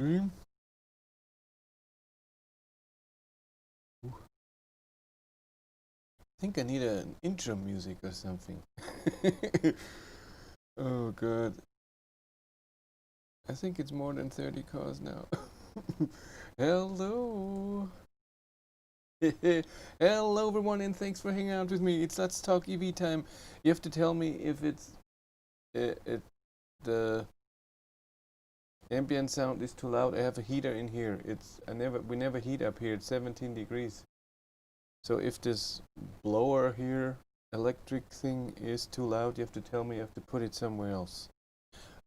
Dream. I think I need an intro music or something. Oh god. I think it's more than 30 cars now. Hello. Hello everyone and thanks for hanging out with me. It's Let's Talk EV time. You have to tell me if it's the ambient sound is too loud. I have a heater in here. We never heat up here. It's 17 degrees. So if this blower here, electric thing, is too loud, you have to tell me. You have to put it somewhere else.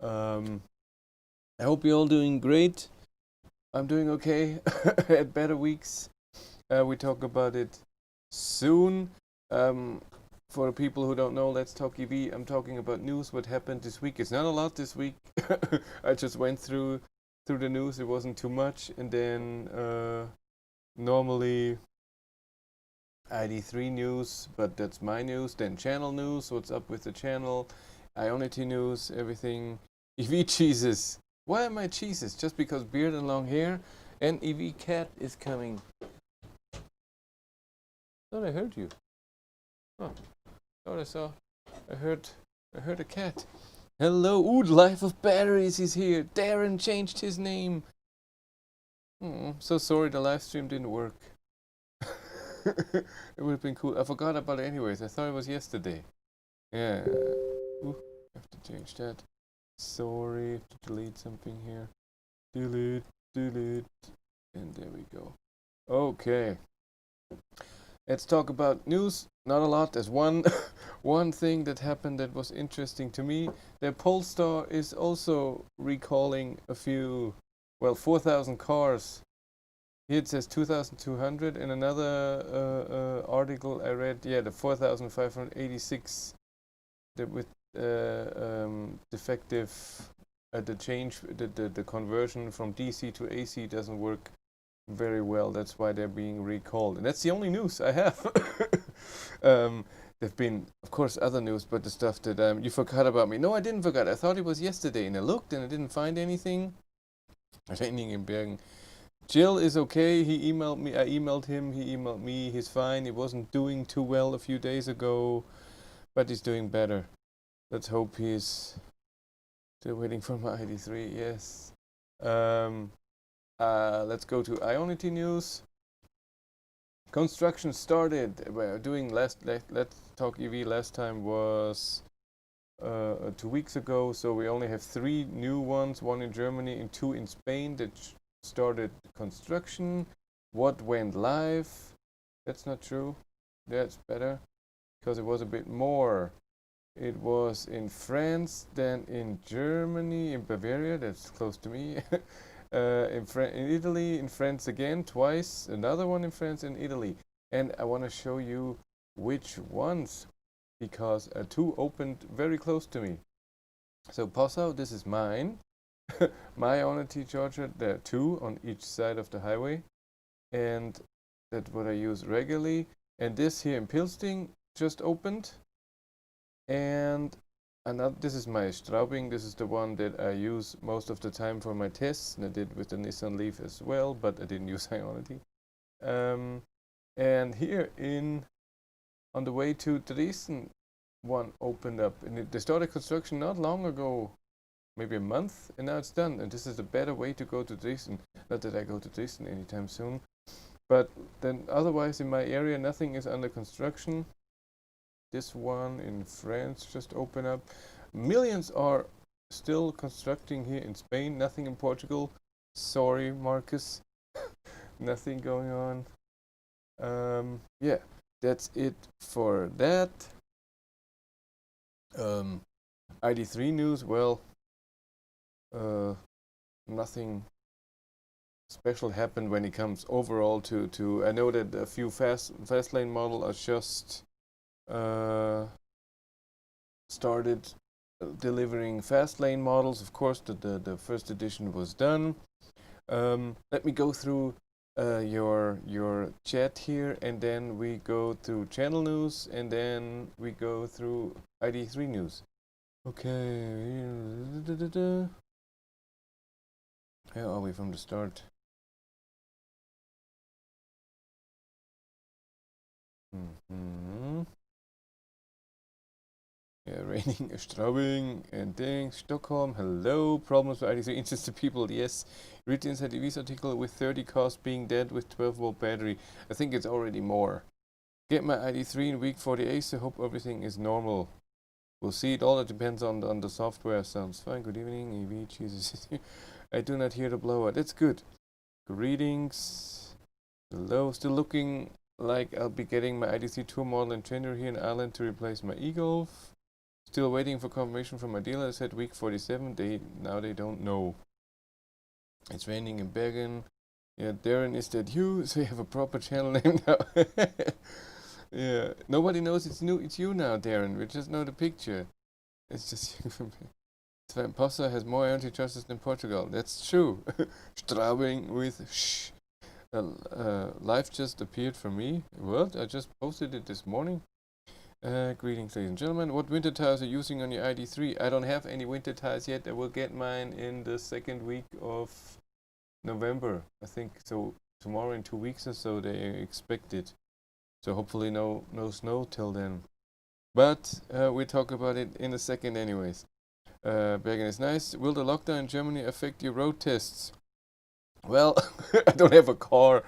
I hope you're all doing great. I'm doing okay. Had better weeks. We talk about it soon. For people who don't know, Let's Talk EV, I'm talking about news, what happened this week. It's not a lot this week. I just went through the news. It wasn't too much. And then normally Id3 news, but that's my news. Then channel news, what's up with the channel. Ionity news, everything. EV cheeses. Why am I cheeses? Just because beard and long hair. And EV cat is coming. Thought I heard you. Oh, thought I heard a cat. Hello, ooh, Life of Batteries is here. Darren changed his name. So sorry the live stream didn't work. It would have been cool. I forgot about it anyways. I thought it was yesterday. Yeah. Ooh, I have to change that. Sorry, I have to delete something here. Delete. And there we go. Okay. Let's talk about news. Not a lot. There's one thing that happened that was interesting to me. The Polestar is also recalling a few, 4,000 cars. Here it says 2,200. In another article I read, the 4,586 with defective, the conversion from DC to AC doesn't work very well. That's why they're being recalled, and that's the only news I have. There've been, of course, other news, but the stuff that you forgot about me. No, I didn't forget. I thought it was yesterday, and I looked, and I didn't find anything. Raining in Bergen. Jill is okay. He emailed me. I emailed him. He emailed me. He's fine. He wasn't doing too well a few days ago, but he's doing better. Let's hope he's still waiting for my Id3. Yes. Let's go to Ionity news. Construction started. We're doing Let's Talk EV last time was 2 weeks ago, so we only have 3 new ones, 1 in Germany and 2 in Spain that started construction. What went live? That's not true. That's better, because it was a bit more. It was in France, then in Germany, in Bavaria, that's close to me. In Italy, in France again, twice, another one in France and Italy. And I want to show you which ones, because 2 opened very close to me. So Passau, this is mine. My Ionity charger, there are 2 on each side of the highway. And that's what I use regularly. And this here in Pilsting just opened. And this is my Straubing. This is the one that I use most of the time for my tests, and I did with the Nissan Leaf as well, but I didn't use Ionity. And here on the way to Dresden, one opened up, and they started construction not long ago, maybe a month, and now it's done. And this is a better way to go to Dresden. Not that I go to Dresden anytime soon, but then otherwise in my area nothing is under construction. This one in France just opened up. Millions are still constructing here in Spain. Nothing in Portugal. Sorry, Marcus. Nothing going on. Yeah, that's it for that. Id3 news. Well, nothing special happened when it comes overall to. I know that a few fast lane models are just started delivering fast lane models. Of course, the first edition was done. Let me go through your chat here, and then we go through channel news, and then we go through Id3 news. Okay. Where are we from the start? Yeah, raining, Straubing, and things. Stockholm, hello. Problems with Id3 interested people, yes. Read the Inside EVs article with 30 cars being dead with 12-volt battery. I think it's already more. Get my Id3 in week 48, so hope everything is normal. We'll see. It all depends on the software. Sounds fine. Good evening, EV. Jesus. I do not hear the blower. That's good. Greetings. Hello. Still looking like I'll be getting my Id3 tour model in January here in Ireland to replace my e-Golf. Still waiting for confirmation from my dealer. I said week 47. Now they don't know. It's raining in Bergen. Yeah, Darren, is that you? So you have a proper channel name now. Yeah, nobody knows it's new. It's you now, Darren. We just know the picture. It's just you for me. Svamposa has more energy choices than Portugal. That's true. Straubing with shh. Life just appeared for me. What? I just posted it this morning. Greetings, ladies and gentlemen. What winter tires are you using on your Id3? I don't have any winter tires yet. I will get mine in the second week of November. I think so. Tomorrow in 2 weeks or so they expect it. So hopefully no snow till then. But we'll talk about it in a second anyways. Bergen is nice. Will the lockdown in Germany affect your road tests? Well, I don't have a car.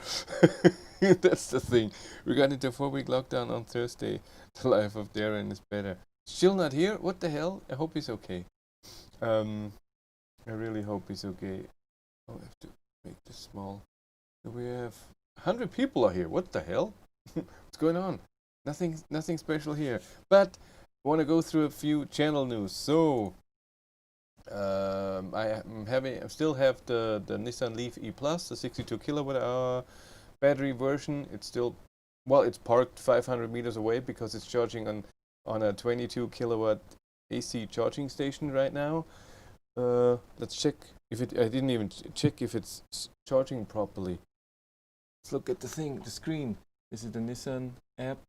That's the thing. We got into a 4-week lockdown on Thursday. The life of Darren is better. Still not here? What the hell? I hope he's okay. I really hope he's okay. Oh, I have to make this small. We have 100 people are here. What the hell? What's going on? Nothing special here. But I want to go through a few channel news. So I still have the Nissan Leaf E Plus, the 62 kilowatt hour battery version. It's still, well, it's parked 500 meters away because it's charging on a 22 kilowatt AC charging station right now. Let's check if it. I didn't even check if it's charging properly. Let's look at the screen. This is the Nissan app,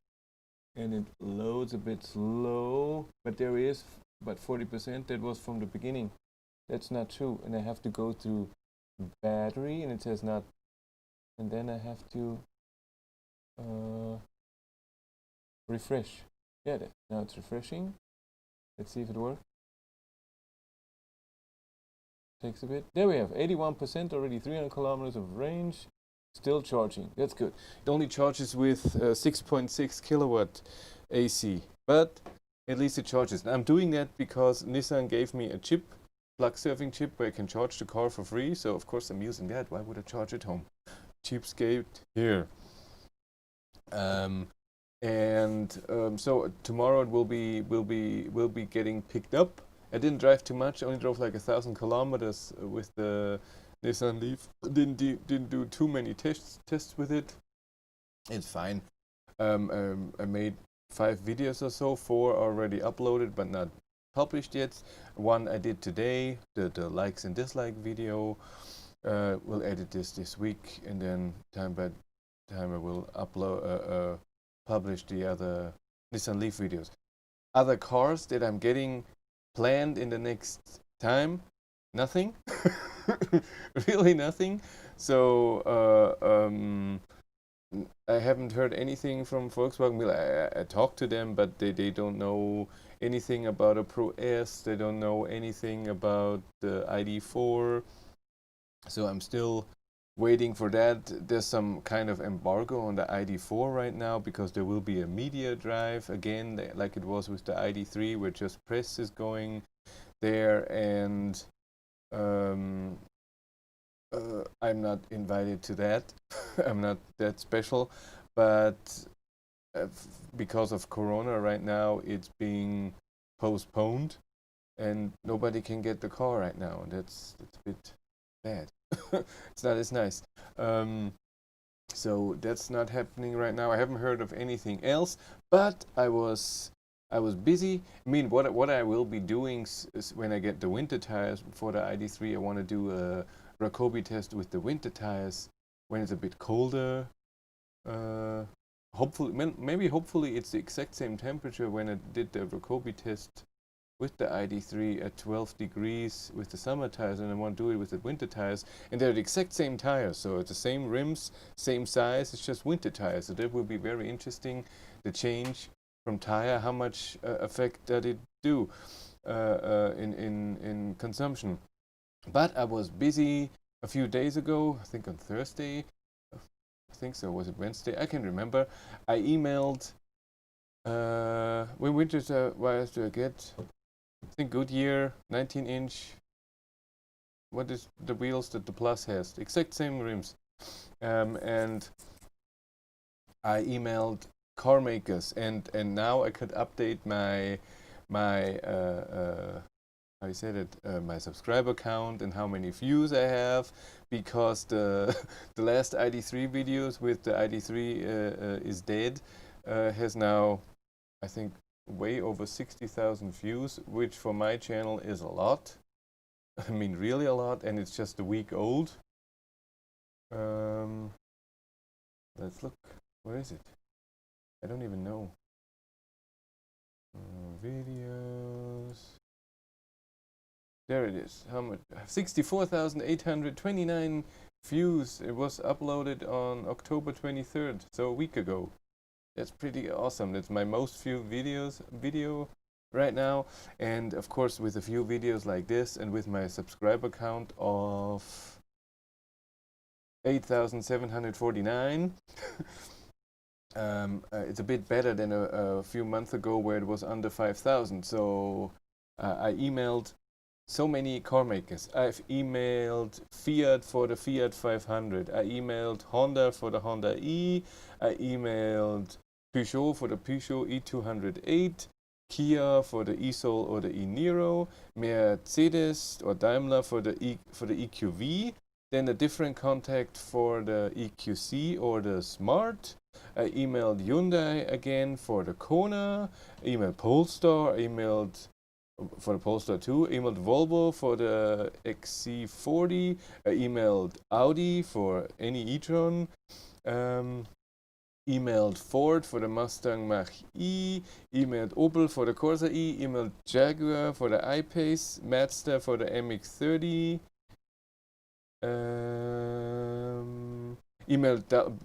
and it loads a bit slow, but there is about 40%. That was from the beginning. That's not true, and I have to go to battery, and it says not, and then I have to refresh. Yeah, now it's refreshing. Let's see if it works. Takes a bit. There we have 81% already, 300 kilometers of range. Still charging. That's good. It only charges with 6.6 kilowatt AC, but at least it charges. And I'm doing that because Nissan gave me a chip, plug surfing chip, where I can charge the car for free. So of course I'm using that. Why would I charge at home? Cheapskate here. So tomorrow it will be getting picked up. I didn't drive too much. I only drove like 1,000 kilometers with the Nissan Leaf. Didn't do too many tests with it. It's fine. I made 5 videos or so. 4 already uploaded but not published yet. One I did today, the likes and dislike video. We'll edit this week, and then time by time I will upload publish the other Nissan Leaf videos. Other cars that I'm getting planned in the next time, nothing. Really nothing. So I haven't heard anything from Volkswagen. I talked to them, but they don't know anything about a Pro S. They don't know anything about the ID4. So I'm still waiting for that. There's some kind of embargo on the ID4 right now because there will be a media drive again, like it was with the Id3, where just press is going there, and I'm not invited to that. I'm not that special, but because of Corona right now, it's being postponed, and nobody can get the car right now, and that's a bit bad. It's not as nice. So that's not happening right now. I haven't heard of anything else, but I was busy. I mean, what I will be doing is when I get the winter tires for the Id3, I want to do a Raccobi test with the winter tires when it's a bit colder. Hopefully it's the exact same temperature when I did the Raccobi test with the Id3 at 12 degrees with the summer tires, and I want to do it with the winter tires, and they're the exact same tires, so it's the same rims, same size, it's just winter tires. So that will be very interesting, the change from tire, how much effect did it do in consumption. But I was busy a few days ago, I think on Thursday, I think so, was it Wednesday? I can't remember. I emailed, when winter tires do I get? I think Goodyear, 19-inch. What is the wheels that the Plus has? The exact same rims. And I emailed car makers, and now I could update my how you said it, my subscriber count and how many views I have, because the the last Id3 videos with the Id3 is dead has now, I think, way over 60,000 views, which for my channel is a lot. I mean, really a lot, and it's just a week old. Let's look. Where is it? I don't even know. Videos. There it is. How much? 64,829 views. It was uploaded on October 23rd, so a week ago. That's pretty awesome. That's my most viewed video right now. And of course, with a few videos like this, and with my subscriber count of 8,749, it's a bit better than a few months ago where it was under 5,000. So I emailed so many car makers. I've emailed Fiat for the Fiat 500. I emailed Honda for the Honda E. I emailed Peugeot for the Peugeot E208. Kia for the e-Soul or the e-Niro. Mercedes or Daimler for the EQV. Then a different contact for the EQC or the Smart. I emailed Hyundai again for the Kona. I emailed Polestar. I emailed for the Polestar 2, emailed Volvo for the XC40, I emailed Audi for any e-tron, emailed Ford for the Mustang Mach-E, emailed Opel for the Corsa E, emailed Jaguar for the I-Pace, Mazda for the MX-30, emailed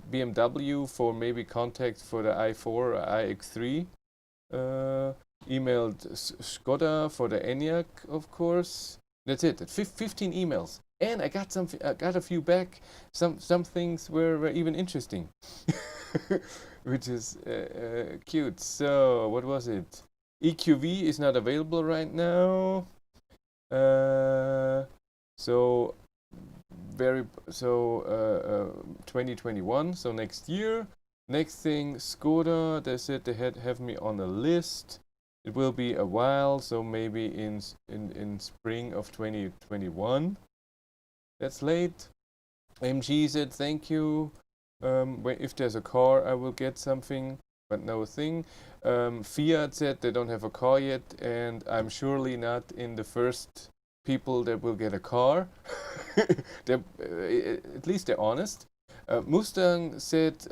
BMW for maybe contact for the i4 or iX3, emailed Skoda for the Enyaq, of course. That's it. 15 emails, and I got a few back. Some things were even interesting, which is cute. So what was it? EQV is not available right now. So 2021. So next year. Next thing, Skoda. They said they have me on a list. It will be a while, so maybe in spring of 2021. That's late. MG said thank you. If there's a car, I will get something, but no thing. Fiat said they don't have a car yet, and I'm surely not in the first people that will get a car. At least they're honest. Mustang said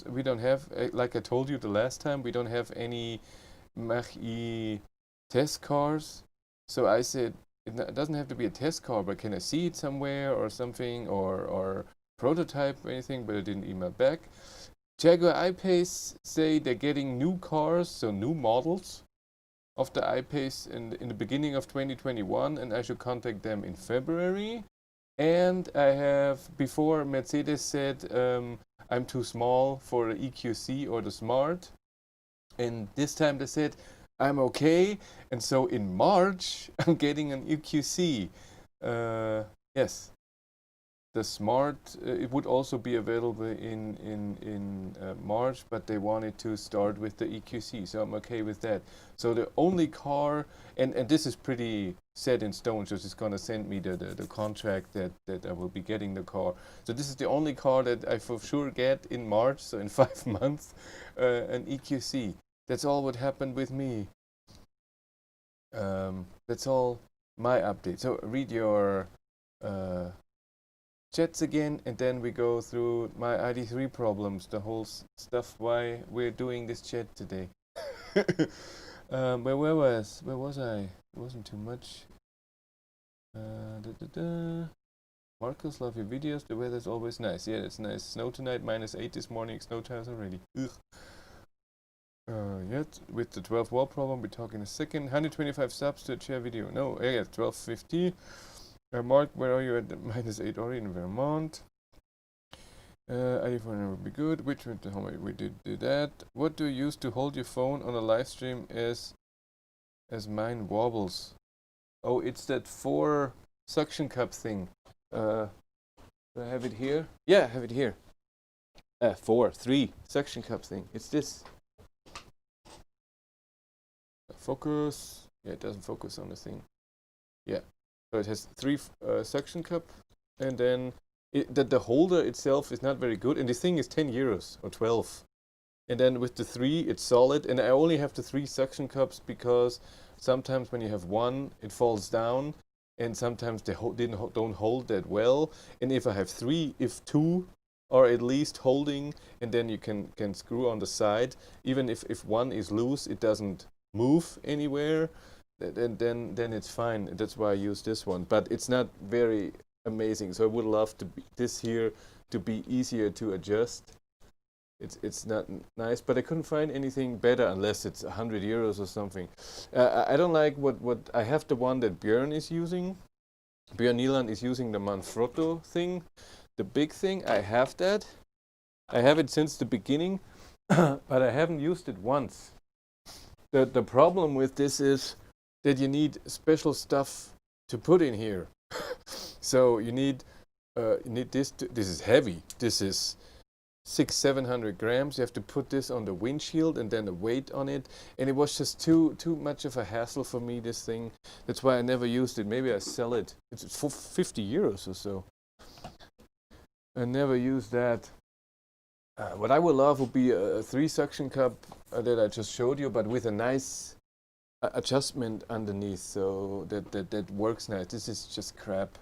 we don't have, like I told you the last time, we don't have any Mach-E test cars. So I said it doesn't have to be a test car, but can I see it somewhere or something, or prototype or anything? But I didn't email back. Jaguar I-Pace say they're getting new cars, so new models of the I-Pace in the beginning of 2021, and I should contact them in February. And I have, before Mercedes said I'm too small for the EQC or the Smart, and this time they said I'm okay, and so in March I'm getting an EQC. Yes, the Smart, it would also be available in March, but they wanted to start with the EQC, so I'm okay with that. So the only car, and this is pretty set in stone, so it's going to send me the contract that I will be getting the car. So this is the only car that I for sure get in March, so in 5 months, an EQC. That's all what happened with me. That's all my update. So read your chats again, and then we go through my Id3 problems, the whole stuff why we're doing this chat today. Where was I? It wasn't too much. Da, da, da. Marcus, love your videos. The weather's always nice. Yeah, it's nice. Snow tonight, -8 this morning. Snow tires already. Ugh. Yet with the 12 wall problem, we talk in a second. 125 subs to a chair video. No, yeah, 1250. Mark, where are you at the -8 already in Vermont? Id3 would be good. Which one? How we did that? What do you use to hold your phone on a live stream as mine wobbles? Oh, it's that 4 suction cup thing. Do I have it here? Yeah, I have it here. 3 suction cup thing. It's this. Focus. Yeah, it doesn't focus on the thing. Yeah. So it has 3 suction cup, and then the holder itself is not very good, and the thing is 10 euros or 12. And then with the 3, it's solid, and I only have the 3 suction cups because sometimes when you have one, it falls down, and sometimes they don't hold that well. And if I have 3, if 2 are at least holding, and then you can screw on the side, even if one is loose, it doesn't move anywhere. Then it's fine. That's why I use this one. But it's not very amazing. So I would love this here to be easier to adjust. It's not nice, but I couldn't find anything better unless it's 100 euros or something. I don't like what I have the one that Björn is using. Björn Nilan is using the Manfrotto thing, the big thing. I have that. I have it since the beginning, but I haven't used it once. The problem with this is that you need special stuff to put in here. So you need this. This is heavy. This is 600-700 grams. You have to put this on the windshield and then the weight on it, and it was just too much of a hassle for me, this thing. That's why I never used it. Maybe I sell it. It's for 50 euros or so. I never used that. What I would love would be a 3 suction cup that I just showed you, but with a nice adjustment underneath, so that works nice. This is just crap.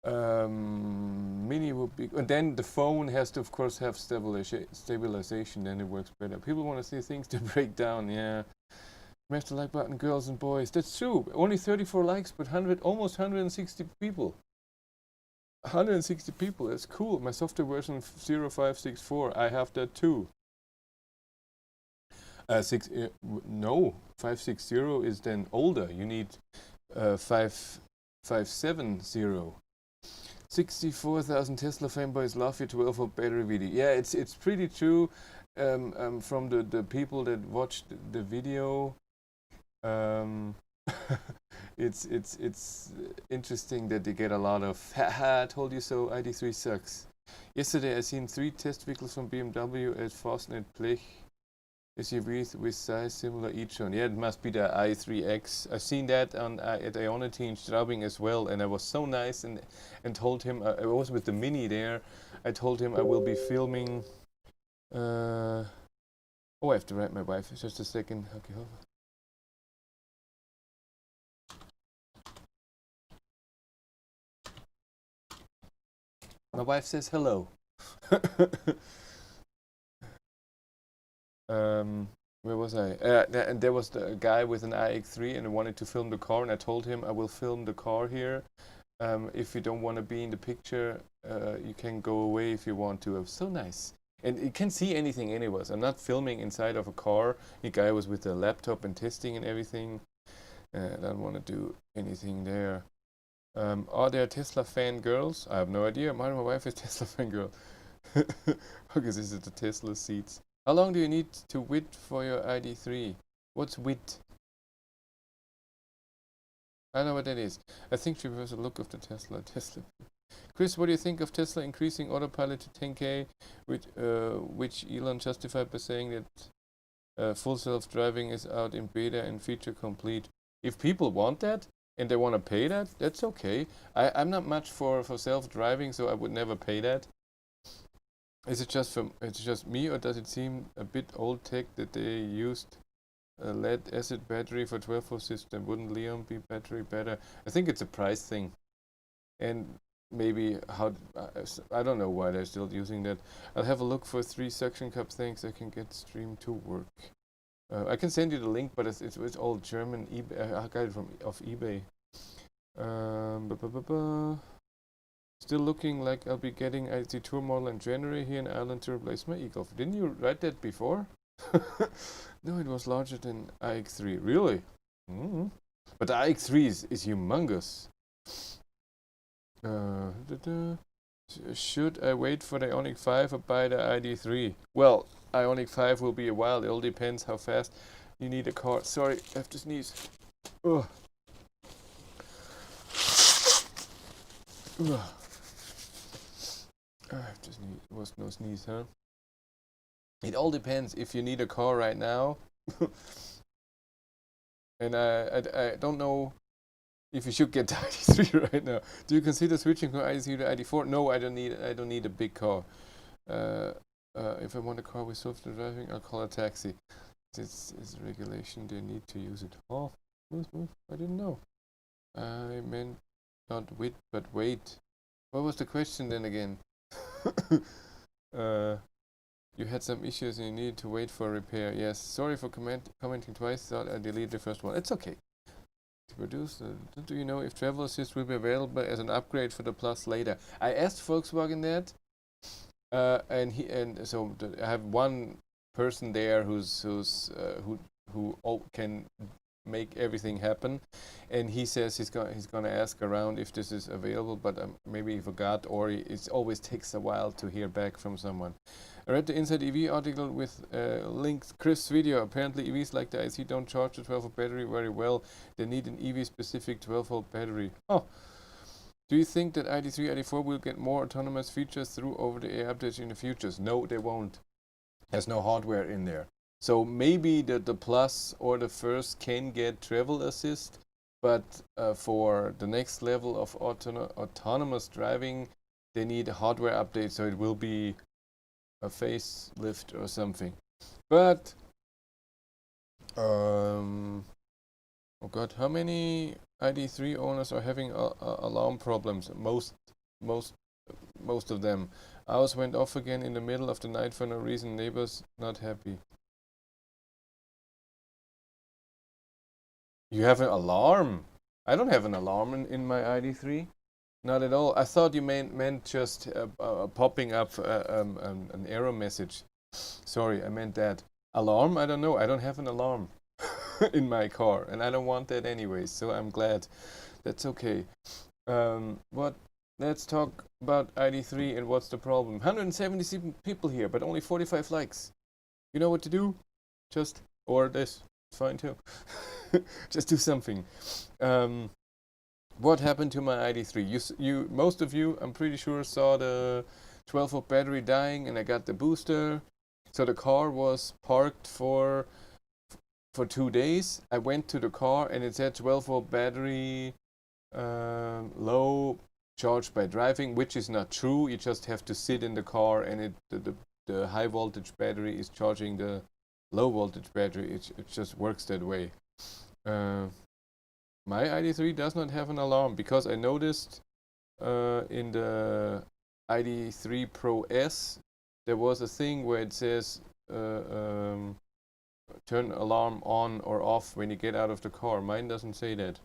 Mini would be, and then the phone has to, of course, have stabilization. Then it works better. People want to see things to break down. Yeah, smash the like button, girls and boys. That's true. Only 34 likes, but almost 160 people. 160 people. That's cool. My software version 0564. I have that too. 560 is then older. You need 570. 64,000 Tesla fanboys love your 12-volt battery video. Yeah, it's pretty true. From the people that watched the video, it's interesting that they get a lot of haha, I told you so, Id3 sucks. Yesterday I seen 3 test vehicles from BMW at Fastnet Blech SUVs with size similar each one. Yeah, it must be the i3X. I've seen that at Ionity in Straubing as well, and I was so nice and told him, I was with the Mini there, I told him I will be filming, oh, I have to write my wife, just a second. Okay, hold on. My wife says hello. Where was I? And there was the guy with an iX3 and wanted to film the car, and I told him I will film the car here. If you don't want to be in the picture, you can go away if you want to. It was so nice. And you can't see anything anyways. I'm not filming inside of a car. The guy was with a laptop and testing and everything. I don't want to do anything there. Are there Tesla fan girls? I have no idea. My wife is Tesla fan girl. Because this is the Tesla seats. How long do you need to wait for your Id3? What's wait? I don't know what that is. I think she prefers the look of the Tesla. Chris, what do you think of Tesla increasing autopilot to 10K, which Elon justified by saying that full self-driving is out in beta and feature complete? If people want that and they want to pay that, that's okay. I'm not much for self-driving, so I would never pay that. Is it just me, or does it seem a bit old tech that they used a lead acid battery for 12-volt system? Wouldn't Leon be battery better? I think it's a price thing, and maybe I don't know why they're still using that. I'll have a look for 3 suction cup things I can get stream to work. I can send you the link, but it's all German. I got it from off eBay. Still looking like I'll be getting Id3 Tour model in January here in Ireland to replace my e-Golf. Didn't you write that before? No, it was larger than Id3. Really? Mm-hmm. But the Id3 is humongous. Should I wait for the Ioniq 5 or buy the Id3? Well, Ioniq 5 will be a while. It all depends how fast you need a car. Sorry, I have to sneeze. Ugh. Ugh. I have to sneeze. It was no sneeze, huh? It all depends if you need a car right now. And I don't know if you should get the Id3 right now. Do you consider switching from Id3 to Id4? No, I don't need a big car. If I want a car with self-driving, I'll call a taxi. This is regulation. They need to use it. Oh, I didn't know. I meant not wit, but wait. What was the question then again? You had some issues and you needed to wait for repair. Yes, sorry for commenting twice. Thought I deleted the first one. It's okay. To produce, do you know if travel assist will be available as an upgrade for the Plus later? I asked Volkswagen that, and so I have one person there who can make everything happen, and he says he's gonna ask around if this is available, but maybe he forgot, or it always takes a while to hear back from someone. I read the Inside EV article with linked Chris' video. Apparently EVs like the IC don't charge the 12-volt battery very well. They need an EV-specific 12-volt battery. Oh. Do you think that Id3, Id4 will get more autonomous features through over-the-air updates in the future? No, they won't. There's no hardware in there. So maybe the Plus or the first can get travel assist, but for the next level of autonomous driving, they need a hardware update, so it will be a facelift or something. But oh god, how many Id3 owners are having alarm problems? Most of them. Ours went off again in the middle of the night for no reason. Neighbors not happy. You have an alarm? I don't have an alarm in my Id3. Not at all. I thought you meant just popping up an error message. Sorry, I meant that. Alarm? I don't know. I don't have an alarm in my car, and I don't want that anyway, so I'm glad. That's okay. Let's talk about Id3 and what's the problem. 177 people here, but only 45 likes. You know what to do? Or this. It's fine too. Just do something. What happened to my Id3? Most of you, I'm pretty sure, saw the 12-volt battery dying, and I got the booster. So the car was parked for 2 days. I went to the car, and it said 12-volt battery low, charged by driving, which is not true. You just have to sit in the car, and the high voltage battery is charging the low voltage battery. It just works that way. My Id3 does not have an alarm, because I noticed in the Id3 Pro S there was a thing where it says turn alarm on or off when you get out of the car. Mine doesn't say that.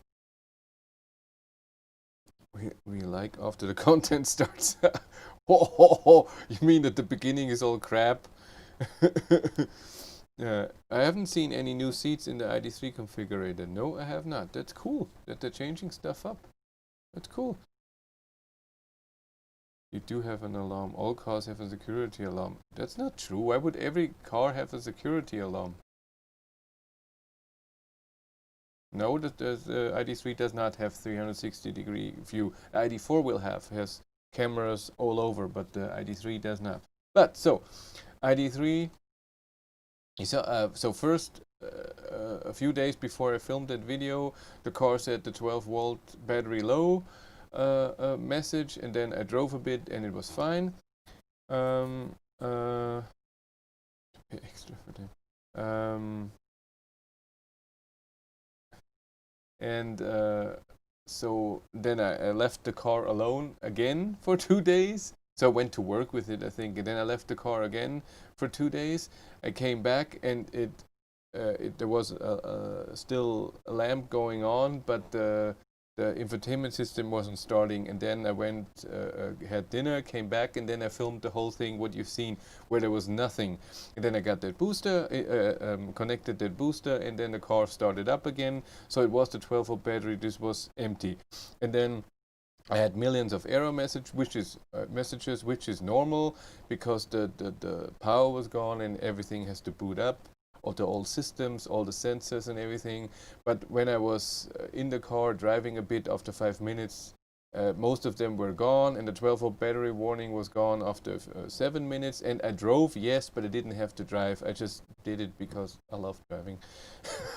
We like after the content starts. You mean that the beginning is all crap? Yeah, I haven't seen any new seats in the Id3 configurator. No, I have not. That's cool that they're changing stuff up. That's cool. You do have an alarm. All cars have a security alarm. That's not true. Why would every car have a security alarm? No, the Id3 does not have 360-degree view. The Id4 has cameras all over, but the Id3 does not. But so, Id3. So first, a few days before I filmed that video, the car said the 12-volt battery low message, and then I drove a bit and it was fine. Pay extra for them. So then I left the car alone again for 2 days. So I went to work with it, I think, and then I left the car again for 2 days. I came back and it there was still a lamp going on, but the infotainment system wasn't starting. And then I went, had dinner, came back, and then I filmed the whole thing, what you've seen, where there was nothing. And then I got that booster, connected that booster, and then the car started up again. So it was the 12-volt battery, this was empty. And then I had millions of error messages, which is normal, because the power was gone and everything has to boot up, all the old systems, all the sensors and everything. But when I was in the car driving a bit, after 5 minutes, most of them were gone, and the 12-volt battery warning was gone after 7 minutes. And I drove, yes, but I didn't have to drive. I just did it because I love driving.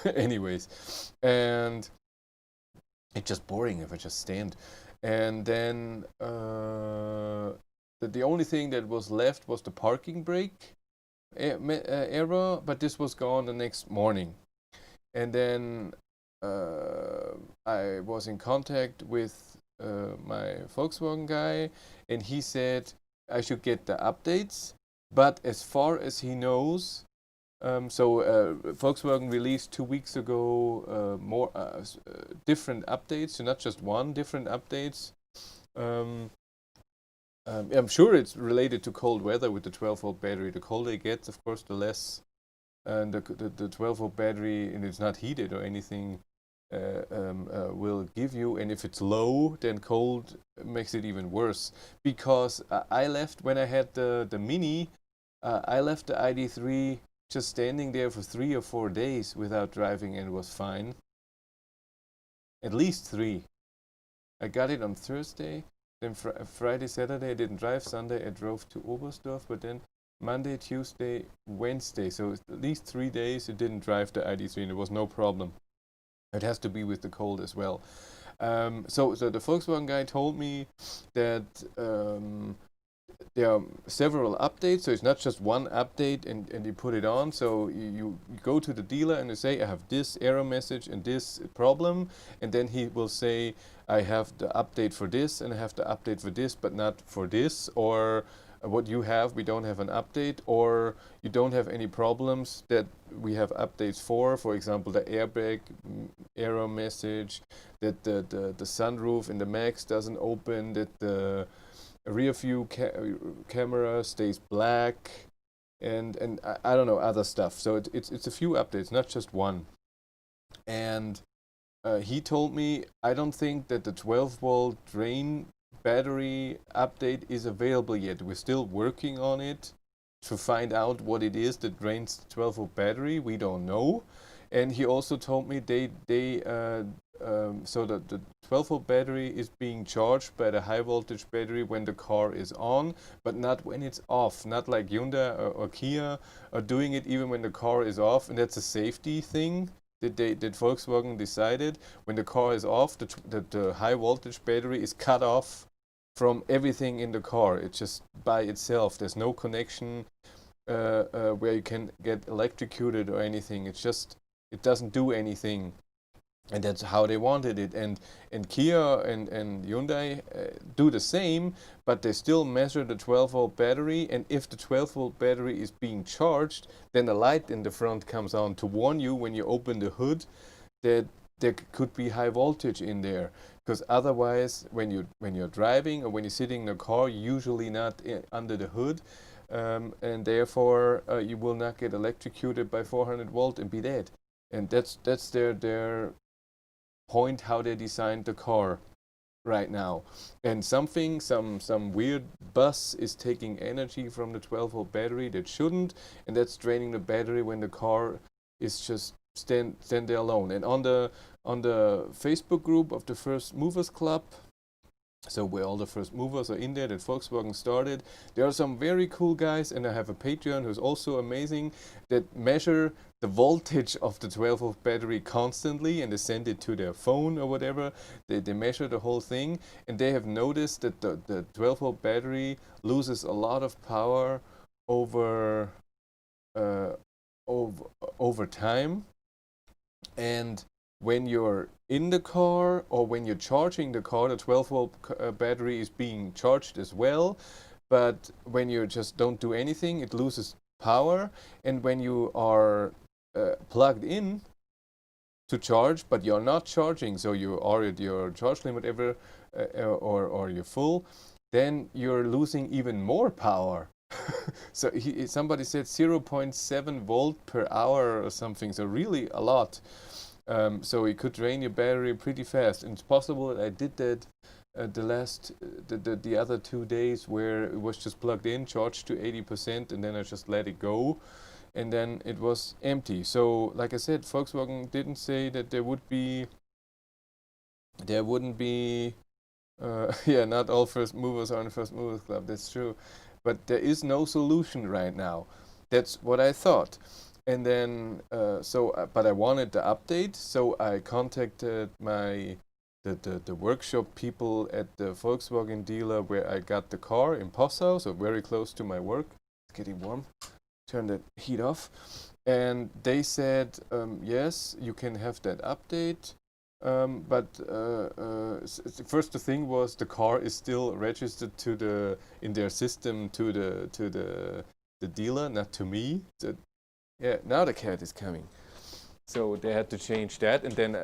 Anyways, and it's just boring if I just stand. And then the only thing that was left was the parking brake error, but this was gone the next morning. And then I was in contact with my Volkswagen guy, and he said I should get the updates. But as far as he knows, Volkswagen released 2 weeks ago more different updates, so not just one, different updates. I'm sure it's related to cold weather with the 12-volt battery. The colder it gets, of course, the less. And the 12-volt battery, and it's not heated or anything, will give you. And if it's low, then cold makes it even worse. Because I left, when I had the Mini, I left the Id3 just standing there for 3 or 4 days without driving, and it was fine. At least 3. I got it on Thursday, then Friday, Saturday I didn't drive, Sunday I drove to Oberstdorf, but then Monday, Tuesday, Wednesday, so at least 3 days it didn't drive the Id3, and it was no problem. It has to be with the cold as well. So the Volkswagen guy told me that there are several updates, so it's not just one update and you put it on. So you go to the dealer and you say, I have this error message and this problem, and then he will say, I have the update for this and I have the update for this, but not for this, or what you have, we don't have an update, or you don't have any problems that we have updates for example, the airbag error message, that the sunroof in the Max doesn't open, that the rear view camera stays black, and I don't know, other stuff. So it's a few updates, not just one. And he told me, I don't think that the 12-volt drain battery update is available yet. We're still working on it to find out what it is that drains the 12-volt battery. We don't know. And he also told me so that the 12-volt battery is being charged by the high voltage battery when the car is on, but not when it's off. Not like Hyundai or Kia are doing it even when the car is off, and that's a safety thing that Volkswagen decided. When the car is off, the high voltage battery is cut off from everything in the car. It's just by itself. There's no connection where you can get electrocuted or anything. It's just, it doesn't do anything. And that's how they wanted it. And Kia and Hyundai do the same, but they still measure the 12-volt battery. And if the 12-volt battery is being charged, then a light in the front comes on to warn you when you open the hood that there could be high voltage in there. Because otherwise, when you're driving or when you're sitting in a car, usually not under the hood, and therefore you will not get electrocuted by 400 volt and be dead. And that's their point, how they designed the car right now. And some weird bus is taking energy from the 12-volt battery that shouldn't, and that's draining the battery when the car is just stand there alone. And on the Facebook group of the First Movers Club, so where all the first movers are in there that Volkswagen started, there are some very cool guys, and I have a Patreon who's also amazing, that measure the voltage of the 12-volt battery constantly, and they send it to their phone or whatever. They measure the whole thing, and they have noticed that the 12-volt battery loses a lot of power over time. And when you're in the car or when you're charging the car, the 12-volt battery is being charged as well. But when you just don't do anything, it loses power. And when you are plugged in to charge, but you're not charging, so you are at your charge limit ever, or you're full, then you're losing even more power. So somebody said 0.7 volt per hour or something, so really a lot. So it could drain your battery pretty fast. And it's possible that I did that the other 2 days where it was just plugged in, charged to 80%, and then I just let it go, and then it was empty. So like I said, Volkswagen didn't say that there wouldn't be yeah, not all first movers are in the first movers club, that's true, but there is no solution right now. That's what I thought. And then but I wanted the update, so I contacted the workshop people at the Volkswagen dealer where I got the car in Passau, so very close to my work. It's getting warm. Turn the heat off. And they said, yes, you can have that update. But first the thing was the car is still registered in their system to the dealer, not to me. So, yeah, now the cat is coming. So they had to change that, and then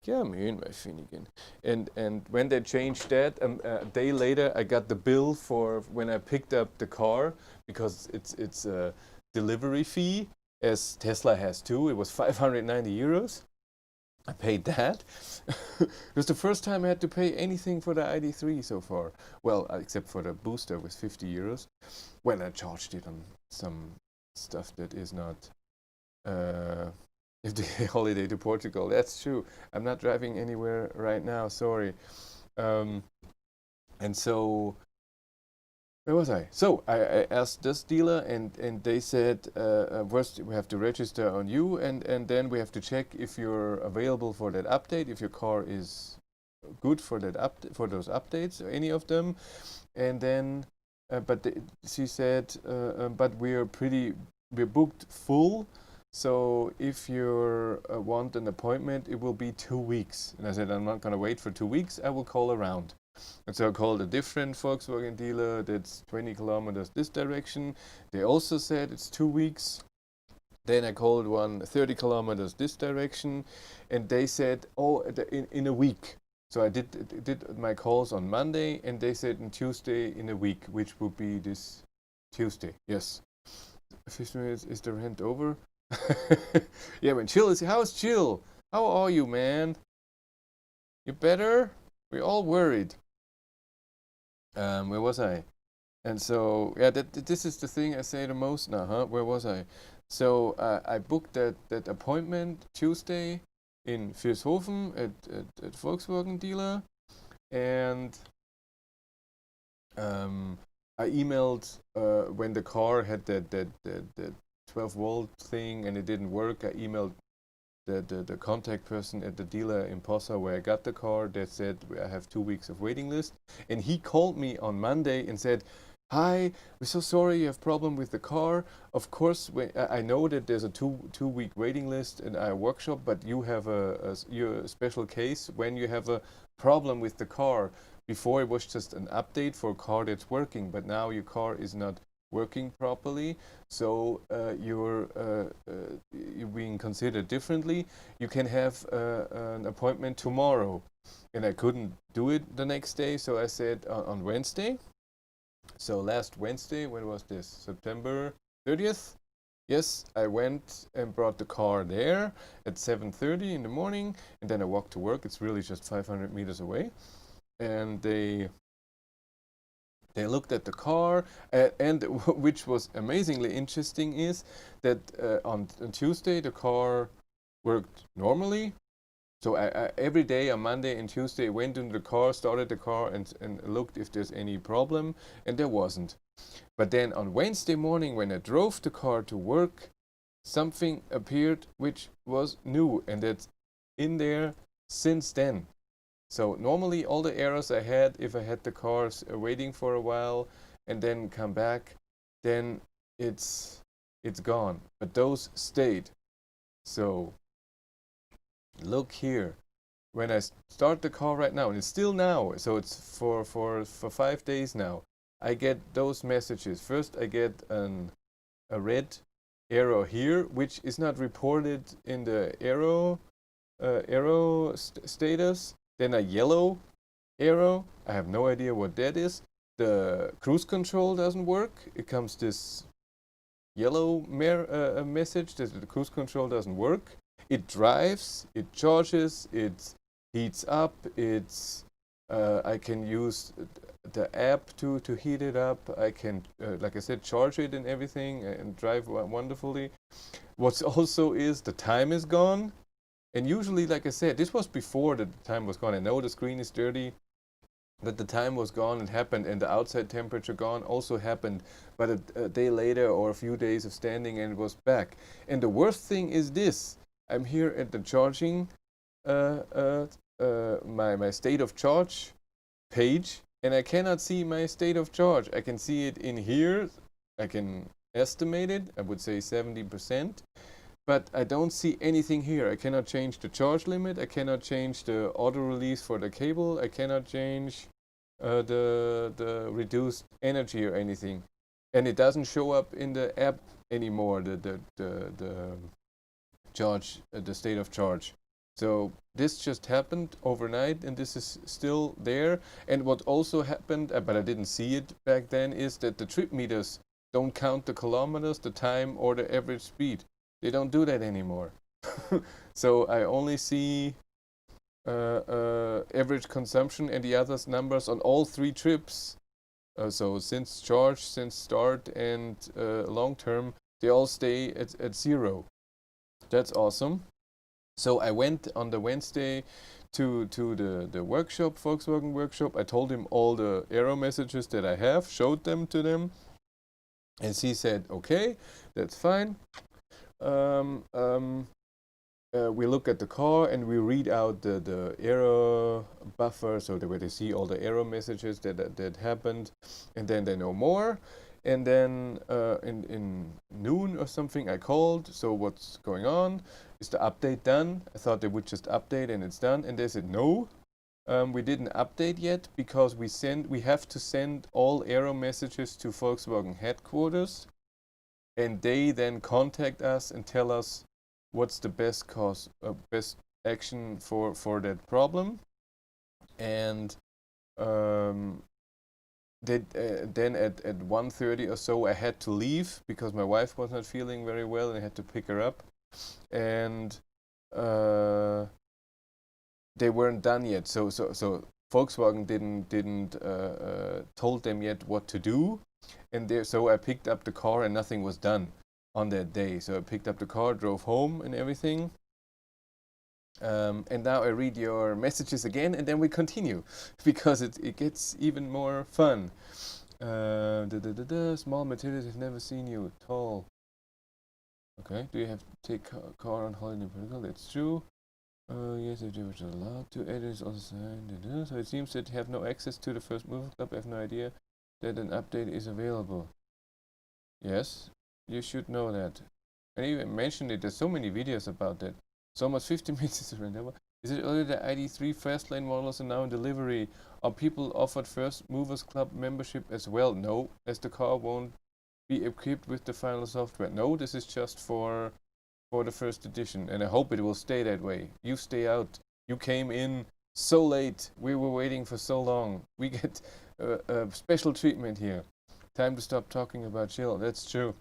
come in, my Finnegan. And when they changed that, a day later, I got the bill for when I picked up the car, because it's a delivery fee, as Tesla has too. It was 590 euros. I paid that. It was the first time I had to pay anything for the Id3 so far. Well, except for the booster with 50 euros. When I charged it on some stuff that is not if the holiday to Portugal. That's true. I'm not driving anywhere right now, sorry. And so where was I? So I asked this dealer, and they said, first we have to register on you, and then we have to check if you're available for that update, if your car is good for that for those updates, or any of them. And then but she said, but we're booked full, so if you want an appointment, it will be 2 weeks. And I said, I'm not going to wait for 2 weeks, I will call around. And so I called a different Volkswagen dealer that's 20 kilometers this direction. They also said it's 2 weeks. Then I called one 30 kilometers this direction, and they said, oh, in a week. So I did my calls on Monday, and they said on Tuesday in a week, which would be this Tuesday. Yes. 15 minutes, is the rent over? Yeah, man, how's Chill? How are you, man? You better? We're all worried. Where was I? And so, yeah, this is the thing I say the most now, huh? Where was I? So I booked that appointment Tuesday in Vilshofen at Volkswagen dealer, and I emailed when the car had that 12 volt thing and it didn't work. I emailed the contact person at the dealer in Passau where I got the car. That said I have 2 weeks of waiting list, and he called me on Monday and said, hi, we're so sorry you have problem with the car. Of course, I know that there's a two week waiting list in our workshop, but you have a special case when you have a problem with the car. Before it was just an update for a car that's working, but now your car is not working properly, so you're being considered differently. You can have an appointment tomorrow. And I couldn't do it the next day, so I said on Wednesday. So last Wednesday, when was this? September 30th? Yes, I went and brought the car there at 7:30 in the morning, and then I walked to work. It's really just 500 meters away. And they looked at the car, and which was amazingly interesting is that on Tuesday the car worked normally. So I every day on Monday and Tuesday went into the car, started the car, and looked if there's any problem, and there wasn't. But then on Wednesday morning when I drove the car to work, something appeared which was new, and that's in there since then. So normally all the errors I had, if I had the cars waiting for a while and then come back, then it's gone. But those stayed. So look here. When I start the car right now, and it's still now, so it's for 5 days now, I get those messages. First I get a red arrow here, which is not reported in the arrow status. Then a yellow arrow. I have no idea what that is. The cruise control doesn't work. It comes this yellow message that the cruise control doesn't work. It drives, it charges, it heats up, I can use the app to heat it up. I can, like I said, charge it and everything and drive wonderfully. What's also is the time is gone. And usually, like I said, this was before the time was gone. I know the screen is dirty, but the time was gone, it happened, and the outside temperature gone also happened, but a day later or a few days of standing and it was back. And the worst thing is this. I'm here at the charging, my state of charge page, and I cannot see my state of charge. I can see it in here. I can estimate it. I would say 70%. But I don't see anything here. I cannot change the charge limit. I cannot change the auto release for the cable. I cannot change the reduced energy or anything. And it doesn't show up in the app anymore, the charge, the state of charge. So this just happened overnight, and this is still there. And what also happened, but I didn't see it back then, is that the trip meters don't count the kilometers, the time, or the average speed. They don't do that anymore. So I only see average consumption and the others numbers on all 3 trips. So since charge, since start, and long term, they all stay at 0. That's awesome. So I went on the Wednesday to the workshop, Volkswagen workshop. I told him all the error messages that I have, showed them to them, and he said, okay, that's fine. We look at the car and we read out the error buffer, so where they see all the error messages that happened, and then they know more. And then in noon or something, I called. So what's going on? Is the update done? I thought they would just update and it's done. And they said no. We didn't update yet because we have to send all error messages to Volkswagen headquarters, and they then contact us and tell us what's the best action for that problem. And then at 1:30 or so, I had to leave because my wife was not feeling very well, and I had to pick her up. And they weren't done yet. So Volkswagen didn't told them yet what to do. And so I picked up the car, and nothing was done on that day. So I picked up the car, drove home and everything. And now I read your messages again, and then we continue because it gets even more fun. Small materials, I've never seen you. Tall. Okay. Do you have to take car on holiday protocol? That's true. Yes, if they were allowed to. Editors also signed. So it seems that you have no access to the First Mover Club. I have no idea that an update is available. Yes, you should know that. And even mentioned it. There's so many videos about that. So almost 50 minutes is around. Is it only the Id3 fast lane models are now in delivery? Are people offered First Movers Club membership as well? No, as the car won't be equipped with the final software. No, this is just for the first edition, and I hope it will stay that way. You stay out. You came in so late. We were waiting for so long. We get special treatment here. Time to stop talking about chill. That's true.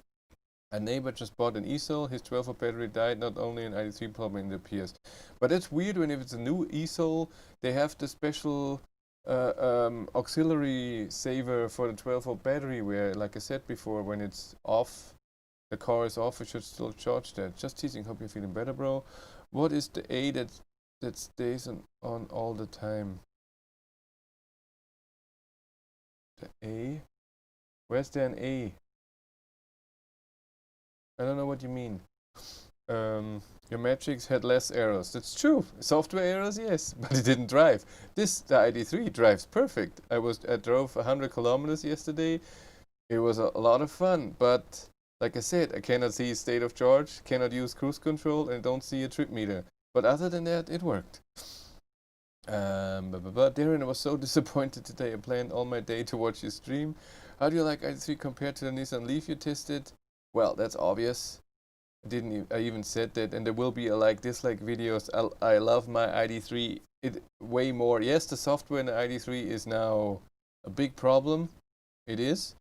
A neighbor just bought an e-sol. His 12-volt battery died. Not only an Id3 problem in the PS. But it's weird when if it's a new e-sol, they have the special auxiliary saver for the 12-volt battery where, like I said before, when it's off, the car is off, it should still charge that. Just teasing. Hope you're feeling better, bro. What is the A that stays on all the time? The A? Where's there an A? I don't know what you mean. Your Matrix had less errors. That's true. Software errors, yes, but it didn't drive. The Id3 drives perfect. I drove 100 kilometers yesterday. It was a lot of fun, but like I said, I cannot see state of charge, cannot use cruise control, and don't see a trip meter. But other than that, it worked. Darren, I was so disappointed today. I planned all my day to watch your stream. How do you like Id3 compared to the Nissan Leaf you tested? Well, that's obvious. I even said that, and there will be a like dislike videos. I love my Id3 it way more. Yes, the software in the Id3 is now a big problem. It is,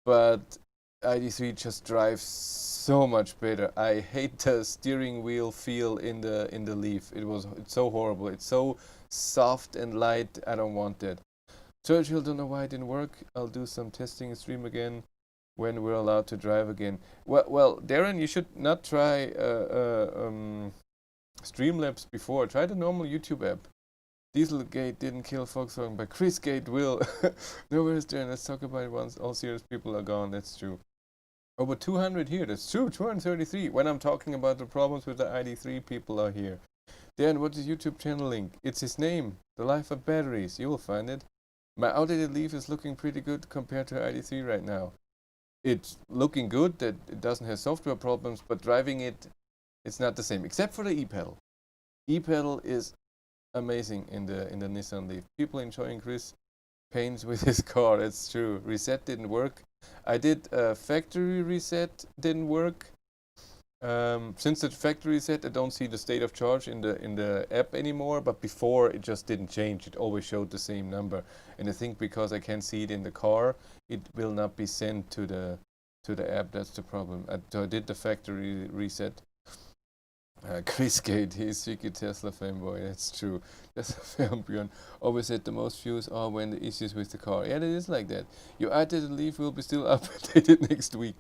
but Id3 just drives so much better. I hate the steering wheel feel in the Leaf. It's so horrible. It's so soft and light. I don't want that. Churchill, don't know why it didn't work. I'll do some testing and stream again when we're allowed to drive again. Well, Darren, you should not try Streamlabs before. Try the normal YouTube app. Dieselgate didn't kill Volkswagen, but Chrisgate will. Nowhere is Darren. Let's talk about it once all serious people are gone. That's true. Over 200 here. That's true. 233. When I'm talking about the problems with the Id3, people are here. Dan, what is YouTube channel link? It's his name. The Life of Batteries. You will find it. My outdated Leaf is looking pretty good compared to Id3 right now. It's looking good that it doesn't have software problems, but driving it, it's not the same, except for the e-pedal. E-pedal is amazing in the Nissan Leaf. People enjoying Chris pains with his car. That's true. Reset didn't work. I did a factory reset, didn't work. Since the factory reset, I don't see the state of charge in the app anymore. But before, it just didn't change. It always showed the same number. And I think because I can't see it in the car, it will not be sent to the app. That's the problem. So I did the factory reset. Chris Gate, he's secret Tesla fanboy. That's true. That's a film, Björn. Always said the most views are when the issues with the car. Yeah, it is like that. Your Id3 Leaf will be still updated next week.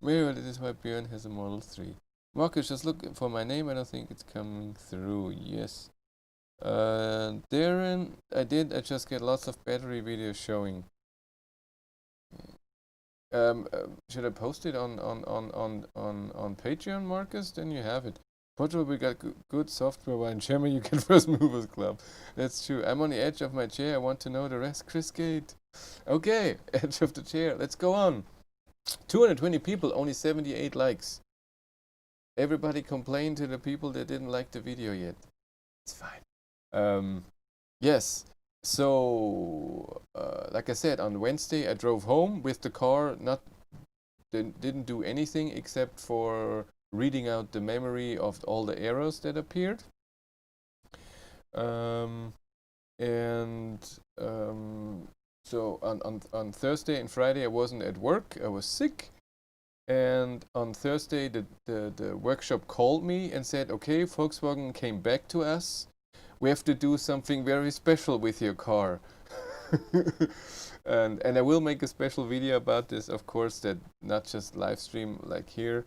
Maybe that is why Björn has a Model 3. Marcus, just look for my name. I don't think it's coming through. Yes. Darren, I just get lots of battery videos showing. Should I post it on Patreon, Marcus? Then you have it. Portugal, we got good software. While in Germany, you get First Movers Club. That's true. I'm on the edge of my chair. I want to know the rest. Chris Gate. Okay, edge of the chair. Let's go on. 220 people, only 78 likes. Everybody complained to the people that didn't like the video yet. It's fine. Yes. So, like I said, on Wednesday I drove home with the car. Didn't do anything except for reading out the memory of all the errors that appeared. So on Thursday and Friday I wasn't at work. I was sick. And on Thursday, the workshop called me and said, okay, Volkswagen came back to us. We have to do something very special with your car. and I will make a special video about this, of course, that not just live stream like here.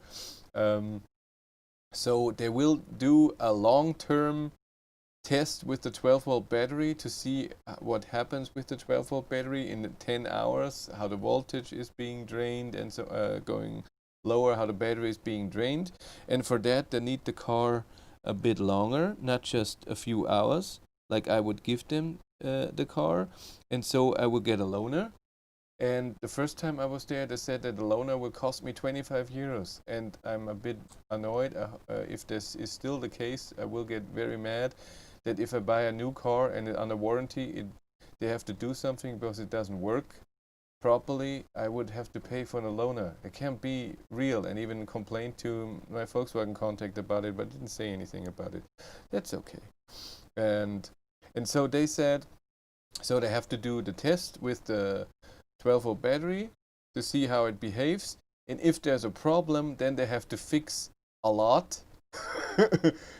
So they will do a long-term test with the 12-volt battery to see what happens with the 12-volt battery in 10 hours, how the voltage is being drained and so going lower, how the battery is being drained. And for that, they need the car a bit longer, not just a few hours, like I would give them the car. And so I will get a loaner. And the first time I was there, they said that the loaner will cost me 25 euros. And I'm a bit annoyed. If this is still the case, I will get very mad that if I buy a new car and under warranty, they have to do something because it doesn't work properly, I would have to pay for the loaner. It can't be real, and even complained to my Volkswagen contact about it, but didn't say anything about it. That's okay. And so they said, so they have to do the test with the 12-volt battery to see how it behaves. And if there's a problem, then they have to fix a lot.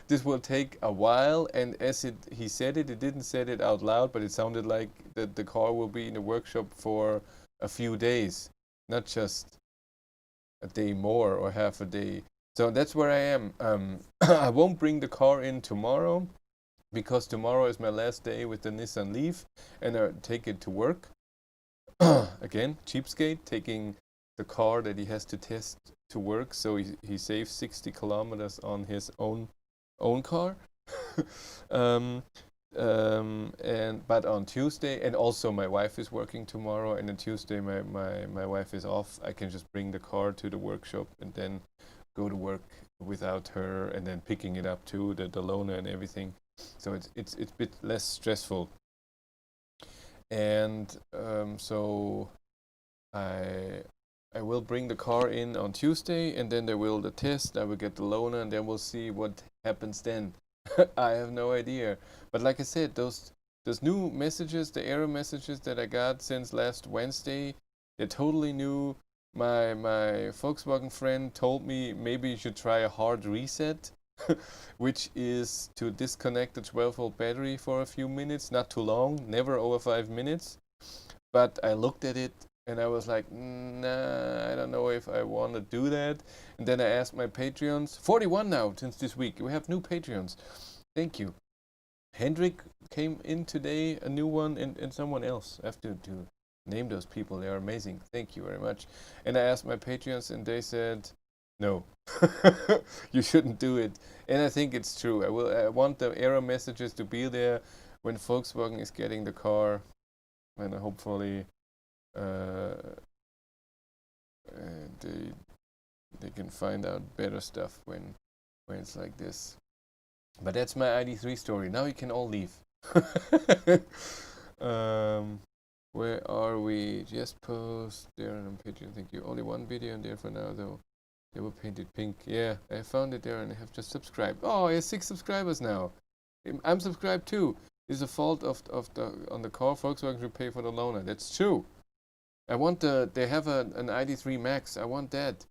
This will take a while, and as he said it didn't say it out loud, but it sounded like that the car will be in the workshop for a few days, not just a day more or half a day. So that's where I am. I won't bring the car in tomorrow because tomorrow is my last day with the Nissan Leaf, and I take it to work. Again, cheapskate, taking the car that he has to test to work, so he saves 60 kilometers on his own car. But on Tuesday, and also my wife is working tomorrow, and on Tuesday my wife is off. I can just bring the car to the workshop and then go to work without her, and then picking it up too, the loaner and everything. So it's a bit less stressful. And so I will bring the car in on Tuesday, and then there will the test. I will get the loaner, and then we'll see what happens then. I have no idea. But like I said, those new messages, the error messages that I got since last Wednesday, they're totally new. My Volkswagen friend told me maybe you should try a hard reset, which is to disconnect the 12-volt battery for a few minutes, not too long, never over 5 minutes. But I looked at it and I was like, nah, I don't know if I want to do that. And then I asked my Patreons, 41 now since this week. We have new Patreons. Thank you. Hendrik came in today, a new one, and someone else. I have to name those people. They are amazing. Thank you very much. And I asked my Patreons and they said, no, you shouldn't do it. And I think it's true. I want the error messages to be there when Volkswagen is getting the car, and hopefully they can find out better stuff when it's like this. But that's my Id3 story. Now you can all leave. Where are we? Just post there on Patreon. Thank you. Only one video in there for now, though. They were painted pink. Yeah, I found it there and I have just subscribed. Oh, I have 6 subscribers now. I'm subscribed too. It's a fault on the car. Volkswagen should pay for the loaner. That's true. I want they have an Id3 Max. I want that.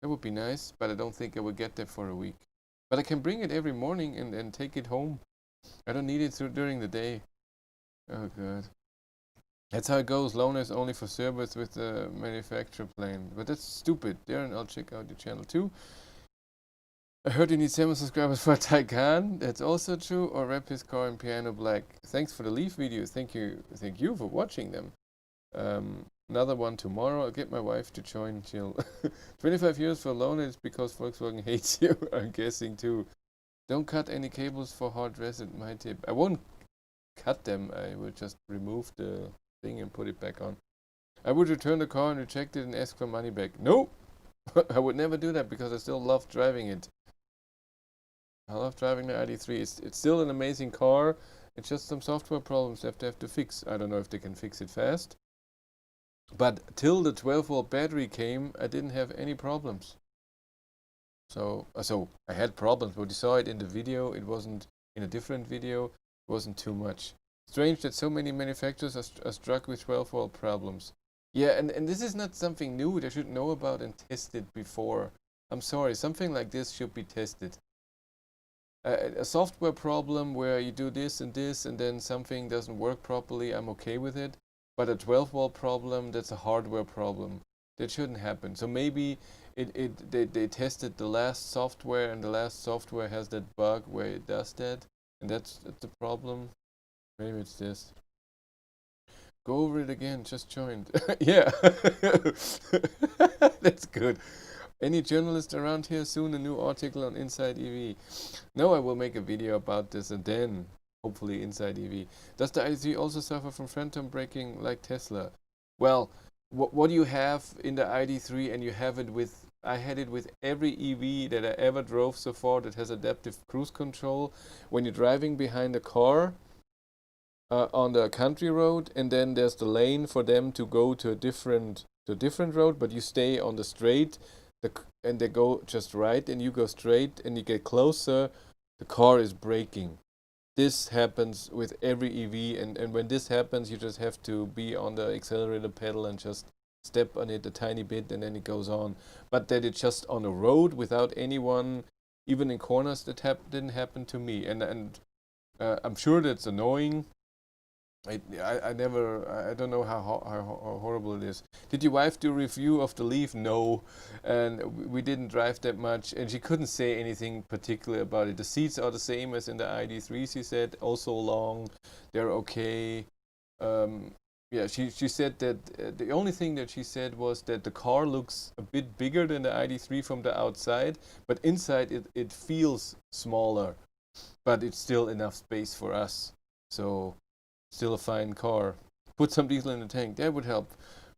That would be nice, but I don't think I will get that for a week. But I can bring it every morning and take it home. I don't need it during the day. Oh god. That's how it goes. Loaner is only for service with the manufacturer plan. But that's stupid. Darren, I'll check out your channel too. I heard you need 7 subscribers for Taycan. That's also true. Or wrap his car in piano black. Thanks for the Leaf videos. Thank you for watching them. Another one tomorrow. I'll get my wife to join. She'll 25 years for loaner is because Volkswagen hates you. I'm guessing too. Don't cut any cables for hard reset. My tip. I won't cut them. I will just remove the thing and put it back on. I would return the car and reject it and ask for money back. No, I would never do that because I still love driving it. I love driving the Id3. It's still an amazing car. It's just some software problems they have to fix. I don't know if they can fix it fast. But till the 12-volt battery came, I didn't have any problems. So I had problems, but you saw it in the video. It wasn't in a different video. It wasn't too much. Strange that so many manufacturers are struck with 12-volt problems. Yeah, and this is not something new they should know about and tested before. I'm sorry, something like this should be tested. A software problem where you do this and then something doesn't work properly, I'm okay with it. But a 12-volt problem, that's a hardware problem. That shouldn't happen. So maybe they tested the last software and the last software has that bug where it does that. And that's the problem. Maybe it's this. Go over it again, just joined. Yeah. That's good. Any journalist around here? Soon a new article on Inside EV. No, I will make a video about this and then hopefully Inside EV. Does the Id3 also suffer from phantom braking like Tesla? Well, what you have in the Id3 and you have it with, I had it with every EV that I ever drove so far that has adaptive cruise control. When you're driving behind a car on the country road and then there's the lane for them to go to a different road, but you stay on the straight and they go just right and you go straight and you get closer, the car is braking. This happens with every EV and when this happens you just have to be on the accelerator pedal and just step on it a tiny bit and then it goes on. But that it's just on a road without anyone, even in corners, that didn't happen to me. And I'm sure that's annoying. I don't know how horrible it is. Did your wife do a review of the Leaf? No, and we didn't drive that much, and she couldn't say anything particular about it. The seats are the same as in the Id3, she said, also long, they're okay. Yeah, she said that the only thing that she said was that the car looks a bit bigger than the Id3 from the outside, but inside it feels smaller, but it's still enough space for us. So still a fine car. Put some diesel in the tank. That would help.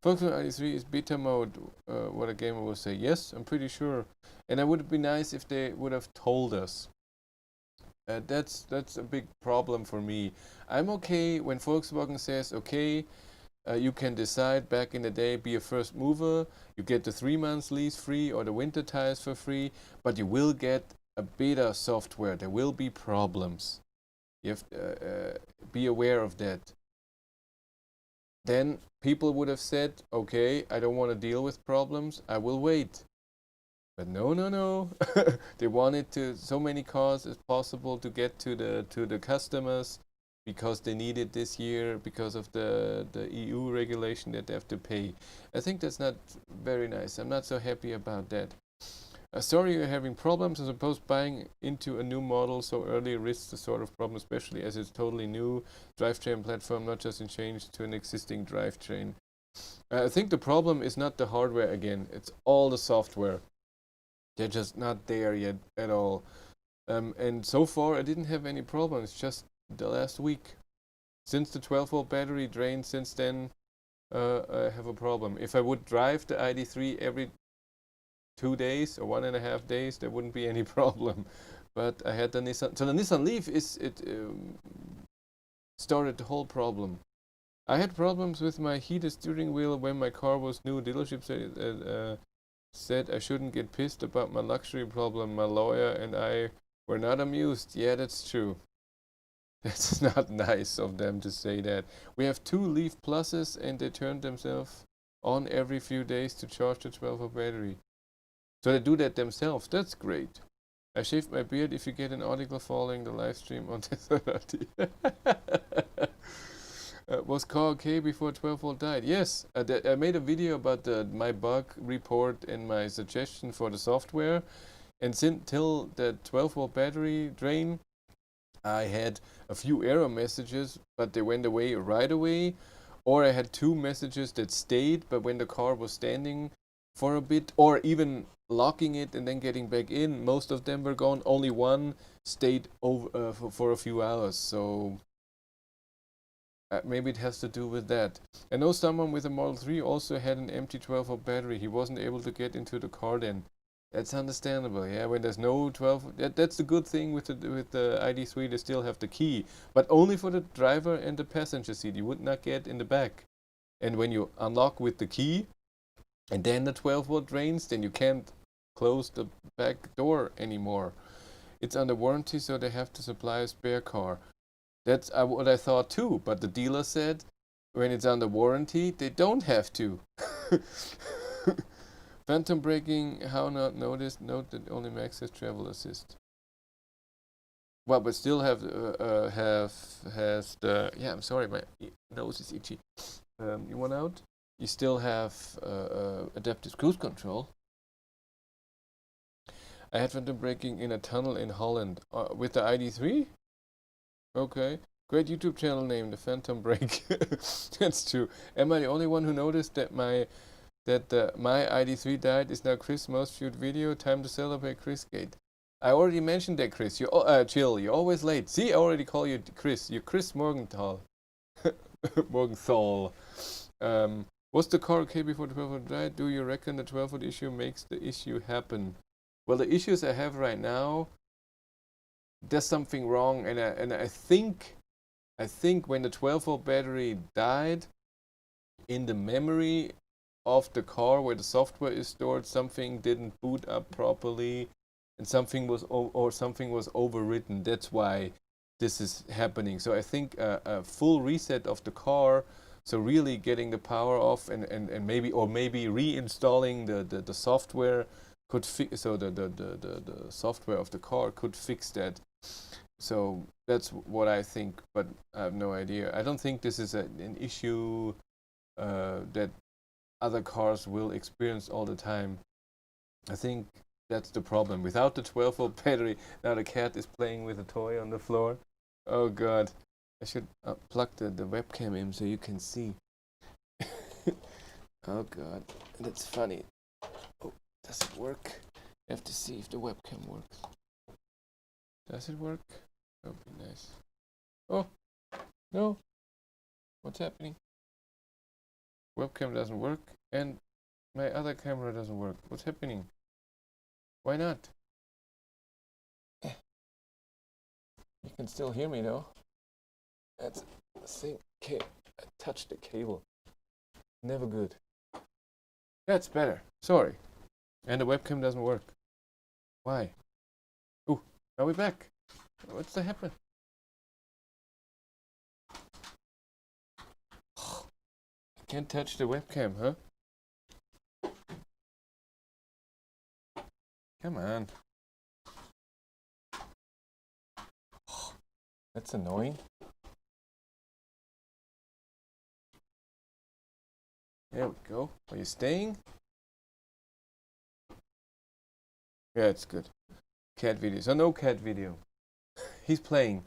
Volkswagen Id3 is beta mode. What a gamer will say. Yes, I'm pretty sure. And it would be nice if they would have told us. That's a big problem for me. I'm okay when Volkswagen says, okay, You can decide back in the day, be a first mover, you get the 3 months lease free or the winter tires for free, but you will get a beta software. There will be problems. You have to be aware of that. Then people would have said, okay, I don't want to deal with problems, I will wait. But no, no, no. They wanted to so many cars as possible to get to the customers, because they need it this year because of the EU regulation that they have to pay. I think that's not very nice. I'm not so happy about that. Sorry you're having problems. I suppose buying into a new model so early risks the sort of problem, especially as it's totally new drivetrain platform, not just a change to an existing drivetrain. I think the problem is not the hardware again. It's all the software. They're just not there yet at all. And so far I didn't have any problems, just the last week. Since the 12-volt battery drained, since then I have a problem. If I would drive the Id3 every 2 days or 1.5 days, there wouldn't be any problem. But I had the Nissan. So the Nissan Leaf started the whole problem. I had problems with my heated steering wheel when my car was new. Dealership said I shouldn't get pissed about my luxury problem. My lawyer and I were not amused. Yeah, that's true. That's not nice of them to say that. We have 2 Leaf Pluses and they turn themselves on every few days to charge the 12-volt battery. So they do that themselves. That's great. I shaved my beard if you get an article following the live stream on this 30. Was car okay before 12-volt died? Yes, I made a video about my bug report and my suggestion for the software. And till the 12-volt battery drain, I had a few error messages, but they went away right away. Or I had 2 messages that stayed, but when the car was standing for a bit, or even locking it and then getting back in, most of them were gone. Only one stayed over for a few hours. So maybe it has to do with that. I know someone with a Model 3 also had an empty 12-volt battery. He wasn't able to get into the car then. That's understandable, yeah. When there's no 12, that's the good thing with the Id3. They still have the key, but only for the driver and the passenger seat. You would not get in the back. And when you unlock with the key, and then the 12-volt drains, then you can't close the back door anymore. It's under warranty, so they have to supply a spare car. That's what I thought too. But the dealer said, when it's under warranty, they don't have to. Phantom braking, how not noticed? Note that only Max has travel assist. Well, but still has the, yeah, I'm sorry, my nose is itchy. You want out? You still have adaptive cruise control. I had phantom braking in a tunnel in Holland with the Id3. Okay, great YouTube channel name, the Phantom Brake. That's true. Am I the only one who noticed that my Id3 died? Is now Chris' most viewed video? Time to celebrate Chris Gate. I already mentioned that, Chris. You chill. You're always late. See, I already call you Chris. You're Chris Morgenthal. Morgenthal. Was the car okay before the 12-volt died? Do you reckon the 12-volt issue makes the issue happen? Well, the issues I have right now, there's something wrong, and I think when the 12-volt battery died, in the memory of the car where the software is stored, something didn't boot up properly, and something was overwritten. That's why this is happening. So I think a full reset of the car, so really getting the power off and maybe reinstalling the software could fix. So the software of the car could fix that. So that's what I think, but I have no idea. I don't think this is an issue that other cars will experience all the time. I think that's the problem. Without the 12-volt battery, now the cat is playing with a toy on the floor. Oh god. I should plug the webcam in so you can see. Oh god. That's funny. Oh, does it work? I have to see if the webcam works. Does it work? That would be nice. Oh, no. What's happening? Webcam doesn't work and my other camera doesn't work. What's happening? Why not? You can still hear me though. That's the thing. Okay, I touched the cable. Never good. That's better. Sorry. And the webcam doesn't work. Why? Ooh, are we back? What's the happen? Can't touch the webcam, huh? Come on. That's annoying. There we go. Are you staying? Yeah, it's good. Cat video. So no cat video. He's playing.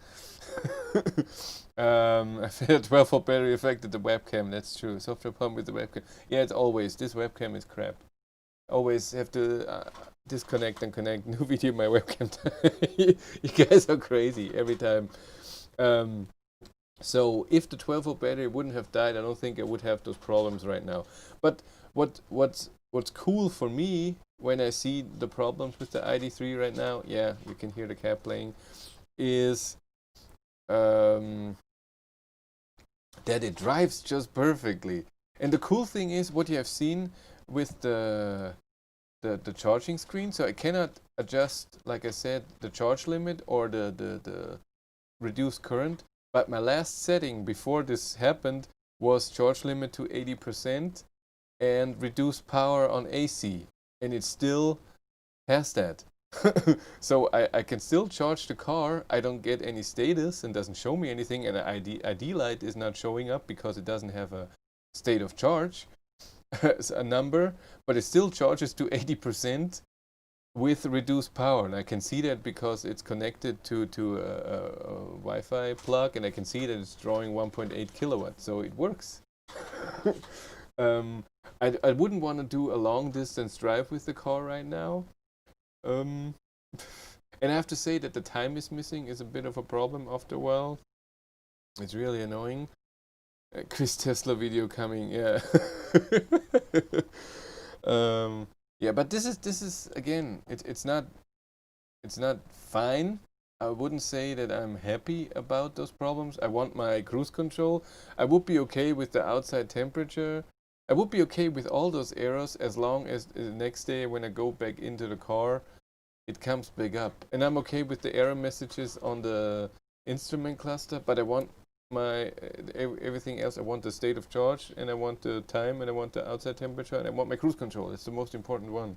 I feel a 12-volt battery affected the webcam. That's true. Software problem with the webcam. Yeah, it's always. This webcam is crap. Always have to disconnect and connect. New video, my webcam. You guys are crazy every time. So if the 12-volt battery wouldn't have died, I don't think I would have those problems right now. But what's cool for me when I see the problems with the Id3 right now, yeah, you can hear the cat playing, is that it drives just perfectly. And the cool thing is what you have seen with the charging screen. So I cannot adjust, like I said, the charge limit or the reduced current. But my last setting before this happened was charge limit to 80% and reduce power on AC. And it still has that. So I can still charge the car. I don't get any status and doesn't show me anything. And the ID light is not showing up because it doesn't have a state of charge, a number. But it still charges to 80% with reduced power, and I can see that because it's connected to a Wi-Fi plug, and I can see that it's drawing 1.8 kilowatts, so it works. I wouldn't want to do a long distance drive with the car right now, and I have to say that the time is missing is a bit of a problem after a while. It's really annoying. Chris Tesla video coming, yeah. Yeah, but this is again, it's not fine. I wouldn't say that I'm happy about those problems. I want my cruise control. I would be okay with the outside temperature. I would be okay with all those errors as long as the next day when I go back into the car, it comes back up. And I'm okay with the error messages on the instrument cluster, but I want my everything else. I want the state of charge, and I want the time, and I want the outside temperature, and I want my cruise control. It's the most important one.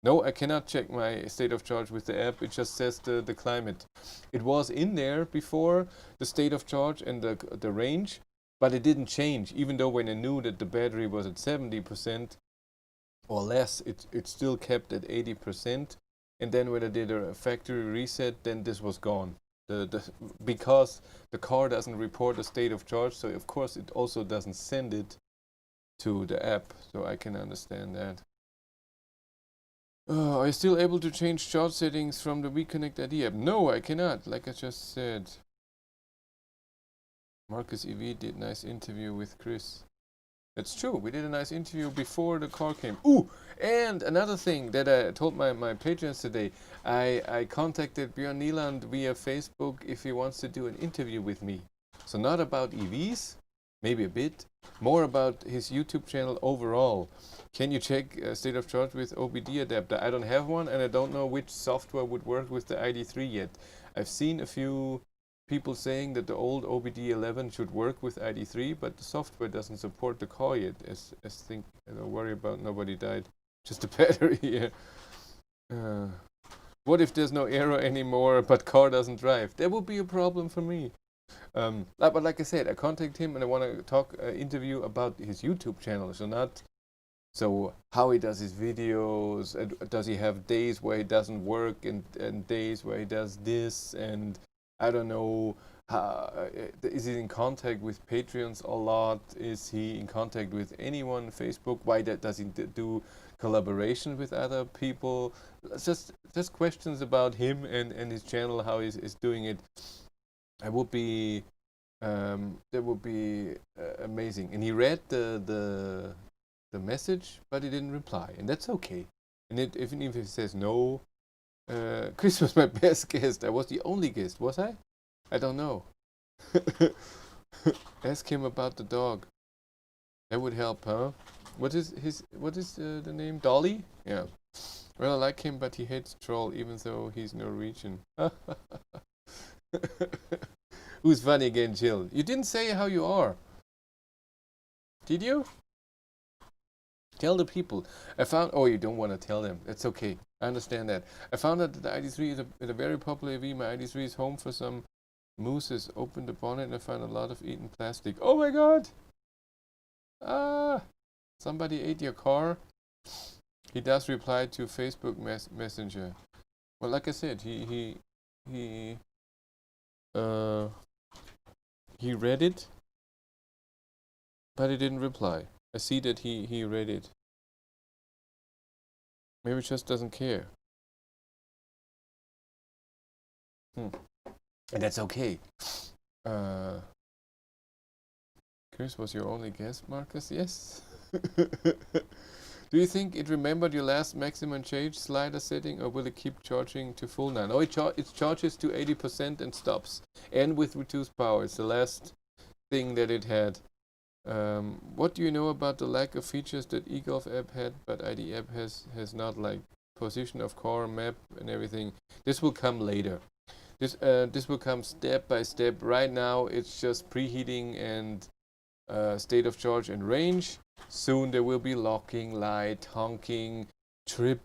No, I cannot check my state of charge with the app. It just says the climate. It was in there before, the state of charge and the range, but it didn't change. Even though when I knew that the battery was at 70% or less, it still kept at 80%. And then when I did a factory reset, then this was gone. Because the car doesn't report a state of charge, so of course it also doesn't send it to the app. So I can understand that. Are you still able to change charge settings from the Reconnect ID app? No, I cannot, like I just said. Marcus EV did a nice interview with Chris. That's true, we did a nice interview before the car came. Ooh, and another thing that I told my patrons today, I contacted Björn Nieland via Facebook if he wants to do an interview with me. So not about EVs, maybe a bit, more about his YouTube channel overall. Can you check state of charge with OBD adapter? I don't have one, and I don't know which software would work with the Id3 yet. I've seen a few people saying that the old OBD11 should work with Id3, but the software doesn't support the car yet. As think, don't worry about, nobody died. Just the battery here. What if there's no error anymore, but car doesn't drive? That would be a problem for me. But like I said, I contacted him and I want to talk, interview about his YouTube channel. So how he does his videos, does he have days where he doesn't work and days where he does this, and I don't know, is he in contact with Patreons a lot? Is he in contact with anyone on Facebook? Why does he do collaboration with other people? Just questions about him and his channel, how he's doing it. That would be amazing. And he read the message, but he didn't reply, and that's okay. And even if he says no, Chris was my best guest. I was the only guest, was I? I don't know. Ask him about the dog. That would help, huh? What is the name? Dolly? Yeah. Well, I like him, but he hates troll, even though he's Norwegian. Who's funny again, Jill? You didn't say how you are. Did you? Tell the people. I found. Oh, you don't want to tell them. That's okay. I understand that. I found out that the ID3 is a very popular EV. My ID3 is home for some mooses. Opened the bonnet and I found a lot of eaten plastic. Oh my god! Ah! Somebody ate your car. He does reply to Facebook Messenger. Well, like I said, he read it, but he didn't reply. I see that he read it. Maybe he just doesn't care. And that's okay. Chris was your only guess, Marcus? Yes. Do you think it remembered your last maximum change slider setting, or will it keep charging to full now? No, it charges to 80% and stops. And with reduced power. It's the last thing that it had. What do you know about the lack of features that eGolf app had, but ID app has not, like position of car, map, and everything? This will come later. This will come step by step. Right now, it's just preheating and state of charge and range. Soon there will be locking, light, honking, trip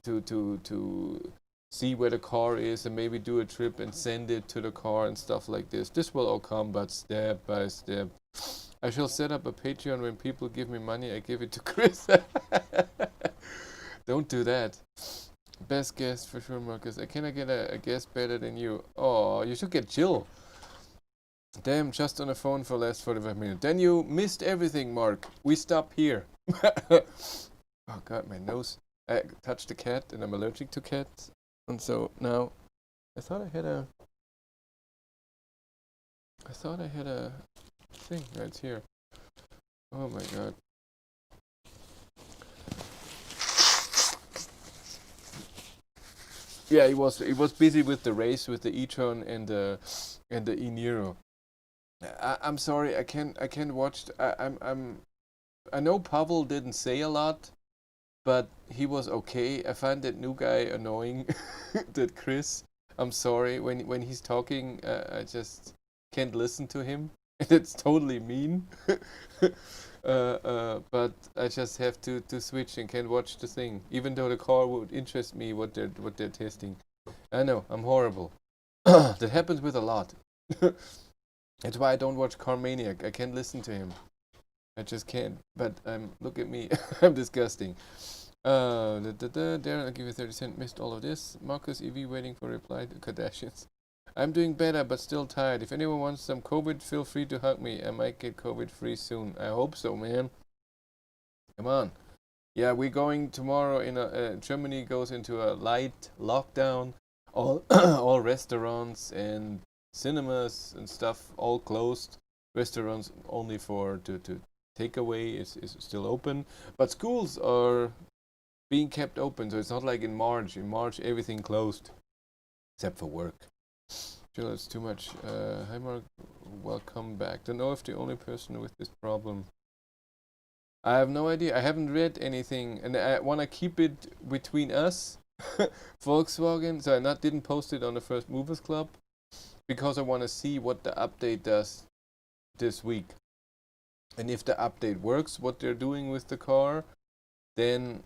to see where the car is, and maybe do a trip and send it to the car and stuff like this. This will all come, but step by step. I shall set up a Patreon. When people give me money, I give it to Chris. Don't do that. Best guest for sure, Marcus. I cannot get a guest better than you. Oh, you should get Jill. Damn, just on the phone for the last 45 minutes. Then you missed everything, Mark. We stop here. Oh god, my nose. I touched the cat and I'm allergic to cats. And so now, I thought I had a thing right here. Oh my god. Yeah, he was busy with the race with the e-tron and the e-Niro. I'm sorry, I can't watch. I know Pavel didn't say a lot, but he was okay. I find that new guy annoying. That Chris. I'm sorry, when he's talking, I just can't listen to him. And it's totally mean. But I just have to switch and can't watch the thing, even though the car would interest me what they're testing. I know, I'm horrible. That happens with a lot. That's why I don't watch Car Maniac. I can't listen to him. I just can't. But look at me. I'm disgusting. Darren, I'll give you 30 cents. Missed all of this. Marcus EV waiting for reply to Kardashians. I'm doing better, but still tired. If anyone wants some COVID, feel free to hug me. I might get COVID free soon. I hope so, man. Come on. Yeah, we're going tomorrow. Germany goes into a light lockdown. All all restaurants and cinemas and stuff all closed. Restaurants only for to takeaway is still open, but schools are being kept open. So it's not like in March. In March everything closed except for work. Jill, it's too much. Hi Mark, welcome back. Don't know if the only person with this problem. I have no idea. I haven't read anything, and I want to keep it between us, Volkswagen. So I didn't post it on the First Movers Club because I want to see what the update does this week, and if the update works, what they're doing with the car, then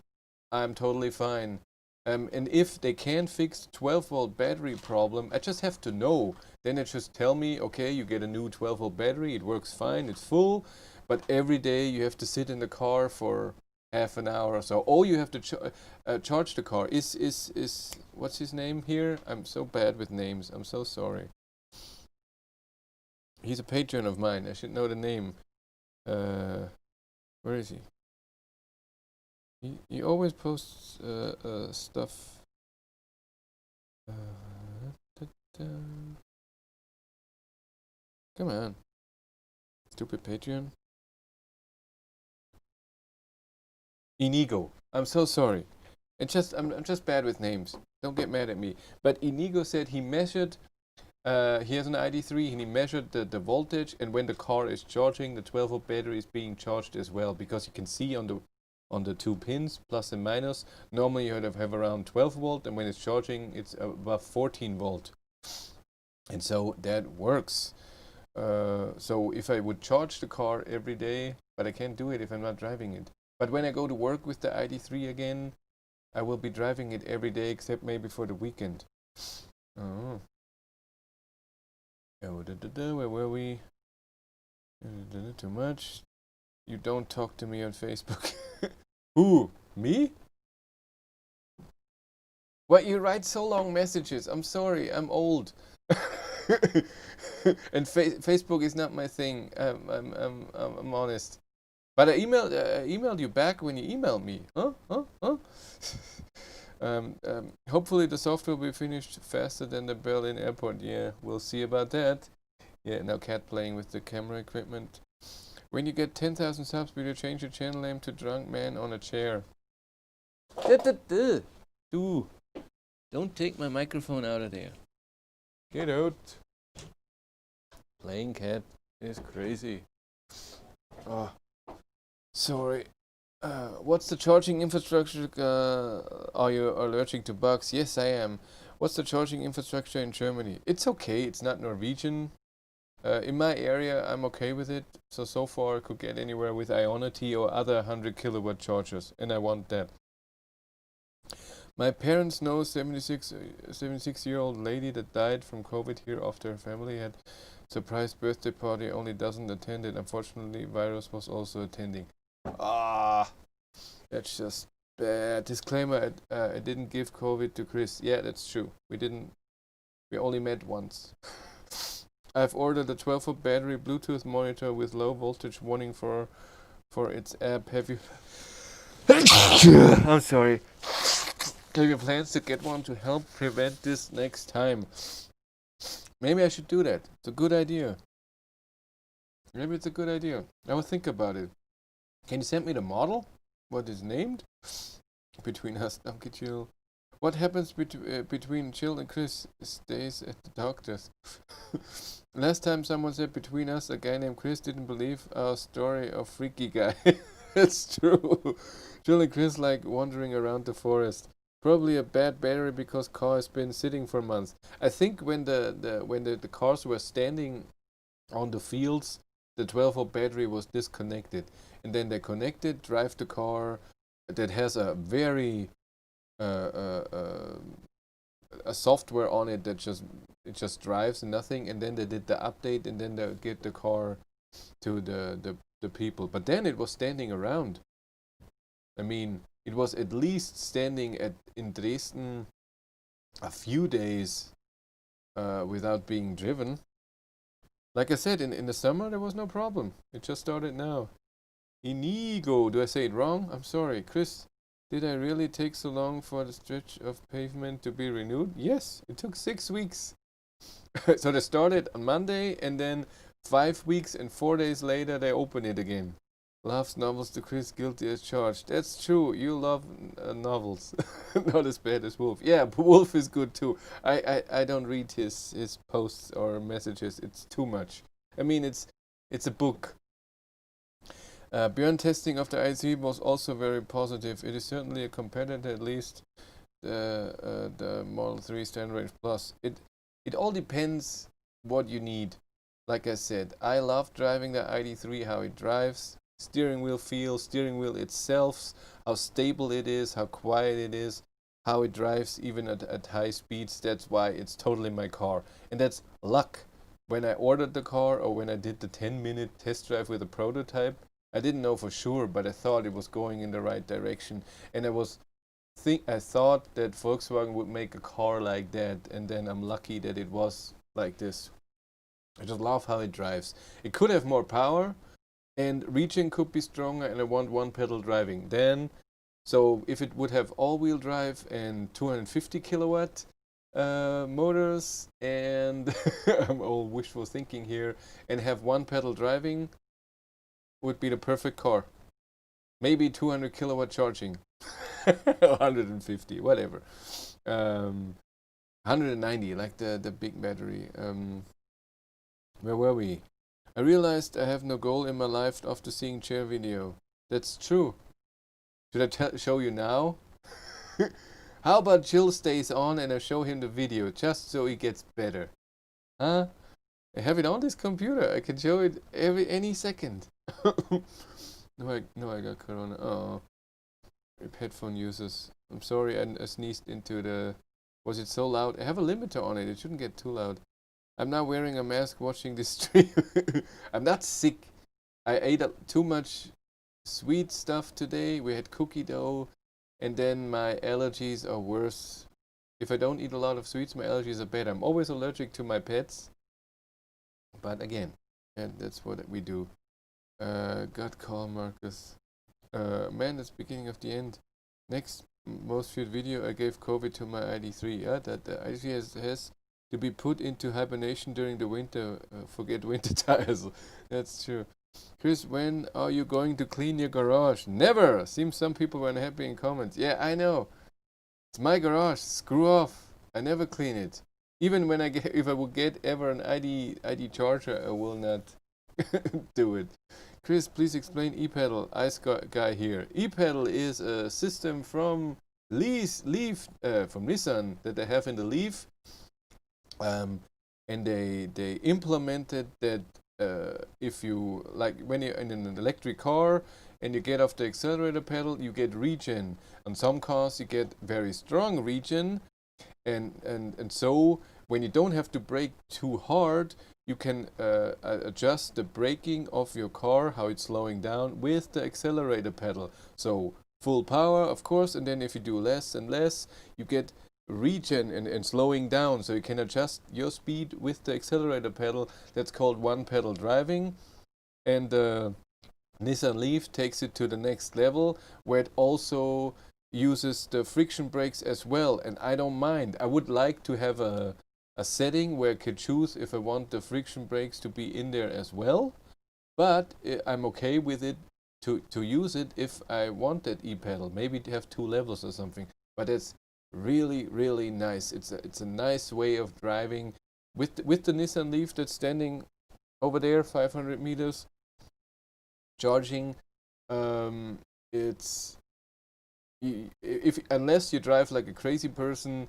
I'm totally fine. And if they can fix 12-volt battery problem, I just have to know. Then they just tell me, okay, you get a new 12-volt battery, it works fine, it's full, but every day you have to sit in the car for half an hour or so. Or you have to charge the car. Is what's his name here? I'm so bad with names. I'm so sorry. He's a patron of mine. I should know the name. Where is he? He always posts stuff. Come on, stupid Patreon. Inigo. I'm so sorry. I'm just bad with names. Don't get mad at me. But Inigo said he measured He has an Id3 and he measured the voltage, and when the car is charging, the 12-volt battery is being charged as well, because you can see on the two pins, plus and minus. Normally you would have around 12 volt, and when it's charging, it's above 14 volt. And so that works. So if I would charge the car every day, but I can't do it if I'm not driving it. But when I go to work with the Id3 again, I will be driving it every day, except maybe for the weekend. Oh. Where were we? Too much. You don't talk to me on Facebook. Who? Me? What, you write so long messages? I'm sorry, I'm old. And Facebook is not my thing. I'm honest. But I emailed you back when you emailed me. Huh? Hopefully the software will be finished faster than the Berlin airport. Yeah, we'll see about that. Yeah, now Cat playing with the camera equipment. When you get 10,000 subs, will you change your channel name to Drunk Man on a Chair? Do. Don't take my microphone out of there. Get out. Playing Cat is crazy. Oh, sorry. What's the charging infrastructure? Are you allergic to bugs? Yes, I am. What's the charging infrastructure in Germany? It's okay. It's not Norwegian. In my area, I'm okay with it. So far, I could get anywhere with Ionity or other 100 kilowatt chargers, and I want that. My parents know 76-year-old lady that died from COVID here after her family had surprise birthday party. Only doesn't attend it. Unfortunately, virus was also attending. Ah, that's just bad. Disclaimer: I didn't give COVID to Chris. Yeah, that's true. We didn't. We only met once. I've ordered a 12-volt battery Bluetooth monitor with low voltage warning for its app. Have you? I'm sorry. Have you plans to get one to help prevent this next time? Maybe I should do that. It's a good idea. Maybe it's a good idea. I will think about it. Can you send me the model? What is named? Between us, Donkey Chill. What happens between Chill and Chris stays at the doctor's. Last time someone said between us, a guy named Chris didn't believe our story of freaky guy. It's true. Chill and Chris like wandering around the forest. Probably a bad battery because car has been sitting for months. I think when the cars were standing on the fields, the 12-volt battery was disconnected, and then they connected, drive the car that has a very a software on it that just drives and nothing, and then they did the update, and then they get the car to the people. But then it was standing around. I mean, it was at least standing in Dresden a few days without being driven. Like I said, in the summer there was no problem. It just started now. Inigo, do I say it wrong? I'm sorry. Chris, did I really take so long for the stretch of pavement to be renewed? Yes, it took 6 weeks. So they started on Monday, and then 5 weeks and 4 days later they open it again. Loves novels to Chris, guilty as charged. That's true. You love novels. Not as bad as Wolf. Yeah, Wolf is good too. I don't read his posts or messages. It's too much. I mean, it's a book. Björn testing of the Id3 was also very positive. It is certainly a competitor, at least the Model 3 Standard Range Plus. It all depends what you need. Like I said, I love driving the Id3, how it drives. Steering wheel feel, steering wheel itself, how stable it is, how quiet it is, how it drives even at high speeds. That's why it's totally my car. And that's luck. When I ordered the car, or when I did the 10-minute test drive with a prototype, I didn't know for sure, but I thought it was going in the right direction. And I thought that Volkswagen would make a car like that, and then I'm lucky that it was like this. I just love how it drives. It could have more power, and reaching could be stronger, and I want one pedal driving. So if it would have all-wheel drive and 250 kilowatt motors, and I'm all wishful thinking here, and have one pedal driving, would be the perfect car. Maybe 200 kilowatt charging. 150, whatever. 190, like the big battery. Where were we? I realized I have no goal in my life after seeing chair video. That's true. Should I show you now? How about Jill stays on and I show him the video just so he gets better? Huh? I have it on this computer. I can show it any second. No, I got corona. Oh, headphone users. I'm sorry, I sneezed into the. Was it so loud? I have a limiter on it. It shouldn't get too loud. I'm now wearing a mask watching this stream. I'm not sick. I ate too much sweet stuff today. We had cookie dough, and then my allergies are worse. If I don't eat a lot of sweets, my allergies are bad. I'm always allergic to my pets. But again, and that's what we do. God call Marcus. Man, that's beginning of the end. Next most viewed video, I gave COVID to my Id3. Yeah, that the Id3 has to be put into hibernation during the winter. Forget winter tires. That's true. Chris, when are you going to clean your garage? Never! Seems some people were unhappy in comments. Yeah, I know. It's my garage. Screw off. I never clean it. Even when if I would get ever an ID charger, I will not do it. Chris, please explain e-pedal. Ice guy here. E-pedal is a system from Leaf, from Nissan that they have in the Leaf, and they implemented that if you like when you're in an electric car and you get off the accelerator pedal, you get regen. On some cars, you get very strong regen, and so when you don't have to brake too hard, you can adjust the braking of your car, how it's slowing down with the accelerator pedal. So full power, of course, and then if you do less and less, you get regen and slowing down. So you can adjust your speed with the accelerator pedal. That's called one pedal driving. And Nissan Leaf takes it to the next level, where it also uses the friction brakes as well. And I don't mind. I would like to have a setting where I could choose if I want the friction brakes to be in there as well, but I'm okay with it to use it if I want that e-pedal. Maybe to have 2 levels or something, but it's really nice. It's a nice way of driving with the Nissan Leaf that's standing over there 500 meters charging. It's unless you drive like a crazy person,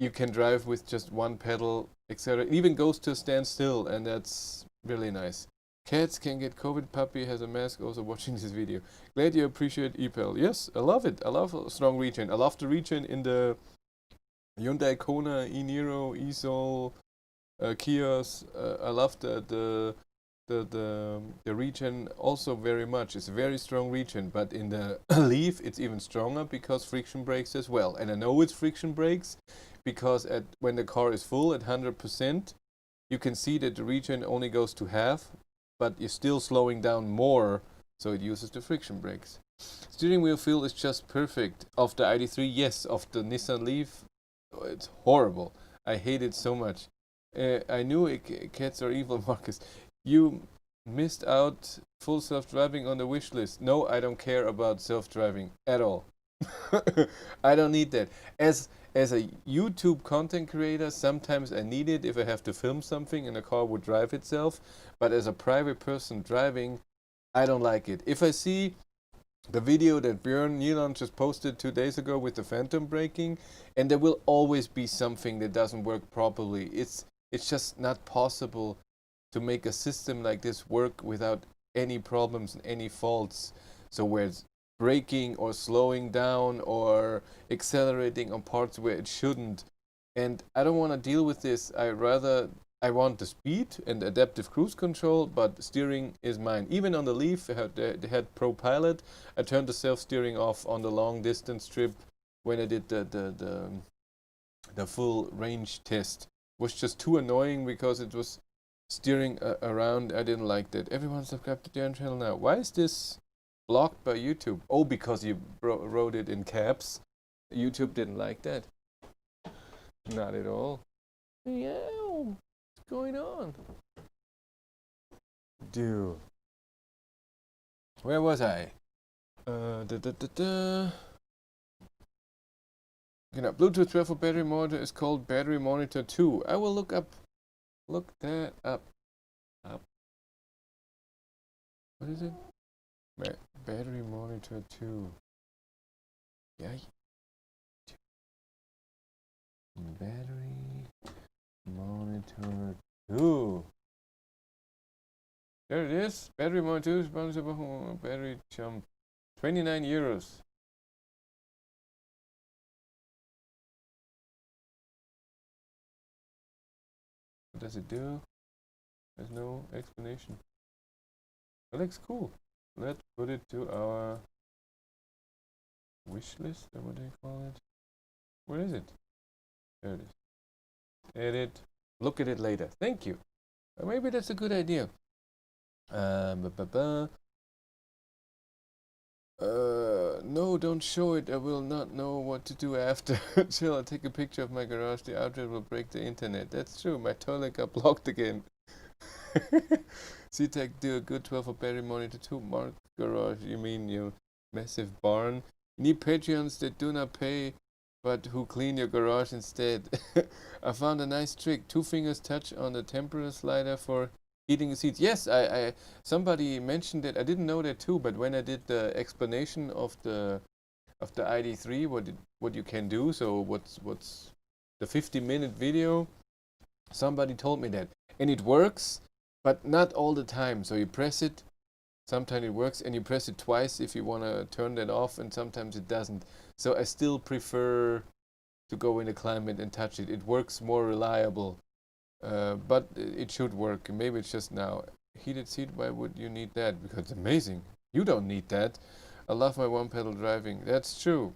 you can drive with just one pedal, etc. It even goes to a standstill, and that's really nice. Cats can get COVID. Puppy has a mask also watching this video. Glad you appreciate e-pedal. Yes, I love it. I love a strong regen. I love the regen in the Hyundai Kona, e-Niro, e-Soul, Kias. I love the regen also very much. It's a very strong regen, but in the Leaf it's even stronger because friction brakes as well. And I know it's friction brakes because when the car is full at 100%, you can see that the regen only goes to half, but you're still slowing down more, so it uses the friction brakes. Steering wheel feel is just perfect. Of the Id3, yes. Of the Nissan Leaf, it's horrible. I hate it so much. I knew cats are evil, Marcus. You missed out full self-driving on the wish list. No, I don't care about self-driving at all. I don't need that. As a YouTube content creator, sometimes I need it if I have to film something and the car would drive itself. But as a private person driving, I don't like it. If I see the video that Björn Nilan just posted 2 days ago with the phantom braking, and there will always be something that doesn't work properly. It's just not possible to make a system like this work without any problems and any faults. So where it's braking or slowing down or accelerating on parts where it shouldn't. And I don't want to deal with this. I want the speed and adaptive cruise control, but steering is mine. Even on the Leaf, they had Pro Pilot. I turned the self-steering off on the long distance trip when I did the full range test. It was just too annoying because it was steering around. I didn't like that. Everyone subscribe to their channel now. Why is this blocked by YouTube? Oh, because you wrote it in caps. YouTube didn't like that. Not at all. Yeah, what's going on? Dude. Where was I? Good Bluetooth 12-volt battery monitor is called Battery Monitor 2. I will look that up. What is it? Battery Monitor 2. Yeah. Battery Monitor 2. There it is. Battery Monitor 2. Battery jump. 29 euros. What does it do? There's no explanation. It looks cool. Let's put it to our wish list, or what do you call it? Where is it? There it is. Edit. Look at it later. Thank you. Maybe that's a good idea. No, don't show it. I will not know what to do after. Chill, I'll take a picture of my garage. The outlet will break the internet. That's true. My toilet got blocked again. C-Tech do a good 12-volt battery monitor too. Mark garage. You mean your massive barn? Need Patreons that do not pay, but who clean your garage instead. I found a nice trick. 2 fingers touch on the temperature slider for heating the seats. Yes, I somebody mentioned it. I didn't know that too, but when I did the explanation of the Id3, what you can do, so what's the 50-minute video, somebody told me that, and it works, but not all the time. So you press it, sometimes it works, and you press it twice if you want to turn that off, and sometimes it doesn't. So I still prefer to go in the climate and touch it. It works more reliable. But it should work. Maybe it's just now. Heated seat, why would you need that? Because it's amazing. You don't need that. I love my one-pedal driving. That's true.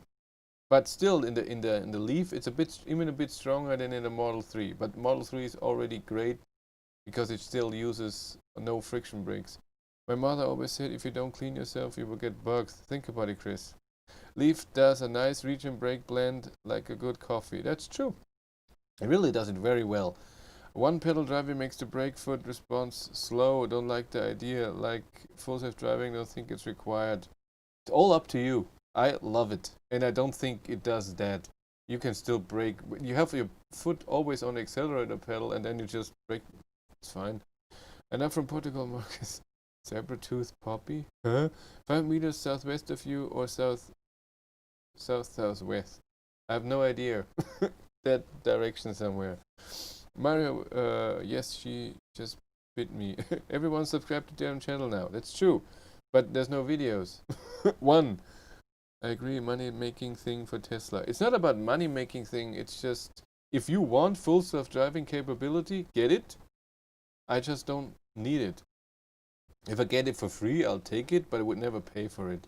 But still, in the Leaf, it's even a bit stronger than in the Model 3. But Model 3 is already great because it still uses no friction brakes. My mother always said, if you don't clean yourself, you will get bugs. Think about it, Chris. Leaf does a nice region brake blend like a good coffee. That's true. It really does it very well. One pedal driving makes the brake foot response slow. Don't like the idea. Like full self driving, don't think it's required. It's all up to you. I love it, and I don't think it does that. You can still brake. You have your foot always on the accelerator pedal, and then you just brake. It's fine. And I'm from Portugal, Marcus. Saber-tooth poppy? Huh? 5 meters southwest of you or southwest? I have no idea. That direction somewhere. Mario, yes, she just bit me. Everyone subscribe to their own channel now. That's true. But there's no videos. One. I agree, money-making thing for Tesla. It's not about money-making thing. It's just, if you want full self-driving capability, get it. I just don't need it. If I get it for free, I'll take it, but I would never pay for it.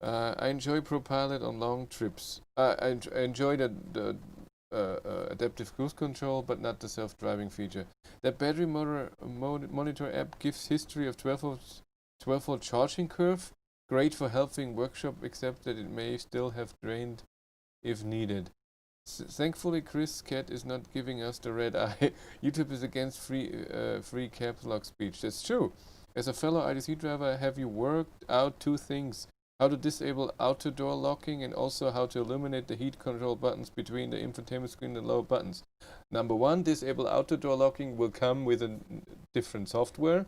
I enjoy ProPilot on long trips. I enjoy the adaptive cruise control, but not the self-driving feature. That battery monitor app gives history of 12-volt charging curve. Great for helping workshop, except that it may still have drained if needed. Thankfully, Chris Cat is not giving us the red eye. YouTube is against free caps lock speech. That's true. As a fellow Id3 driver, have you worked out 2 things? How to disable auto door locking, and also how to illuminate the heat control buttons between the infotainment screen and lower buttons. Number 1, disable auto door locking will come with a different software.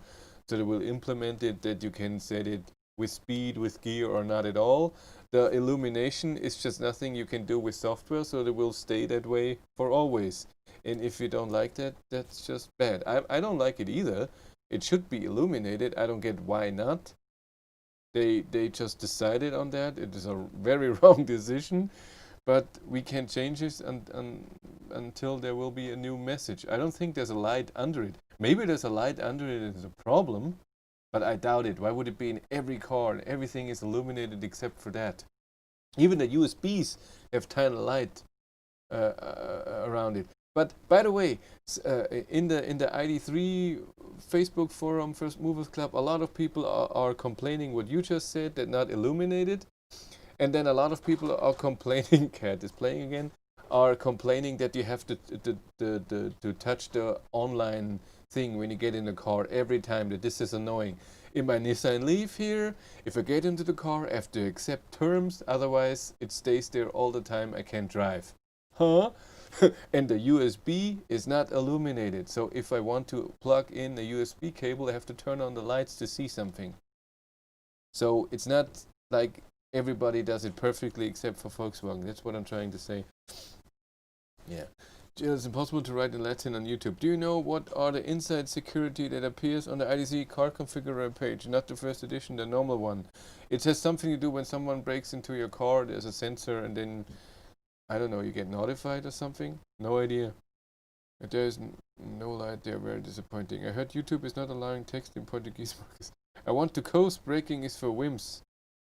So they will implement it that you can set it with speed, with gear, or not at all. The illumination is just nothing you can do with software, so they will stay that way for always. And if you don't like that, that's just bad. I don't like it either. It should be illuminated. I don't get why not. They just decided on that. It is a very wrong decision, but we can change this until there will be a new message. I don't think there's a light under it. Maybe there's a light under it and it's a problem, but I doubt it. Why would it be in every car? Everything is illuminated except for that. Even the USBs have tiny light around it. But by the way, in the Id3 Facebook forum, First Movers Club, a lot of people are complaining what you just said, that not illuminated. And then a lot of people are complaining, Cat is playing again, are complaining that you have to touch the online thing when you get in the car every time, that this is annoying. in my Nissan Leaf here, if I get into the car, I have to accept terms, otherwise it stays there all the time, I can't drive. Huh? And the USB is not illuminated, so if I want to plug in a USB cable, I have to turn on the lights to see something. So it's not like everybody does it perfectly except for Volkswagen. That's what I'm trying to say. Yeah. Jill, it's impossible to write in Latin on YouTube. Do you know what are the inside security that appears on the Id3 car configurer page? Not the first edition, the normal one. It has something to do when someone breaks into your car, there's a sensor, and then, I don't know, you get notified or something? No idea. If there's no light there, very disappointing. I heard YouTube is not allowing text in Portuguese markers. I want to coast, braking is for wimps.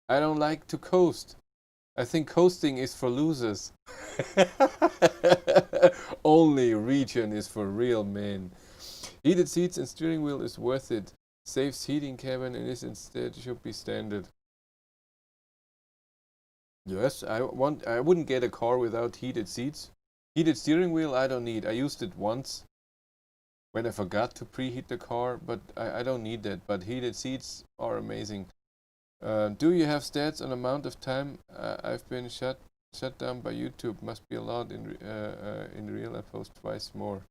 I don't like to coast. I think coasting is for losers. Only region is for real men. Heated seats and steering wheel is worth it. Saves heating cabin and is instead should be standard. Yes, I wouldn't get a car without heated seats. Heated steering wheel I don't need. I used it once when I forgot to preheat the car, but I don't need that. But heated seats are amazing. Do you have stats on amount of time I've been shut down by YouTube? Must be a lot. In real I post twice more.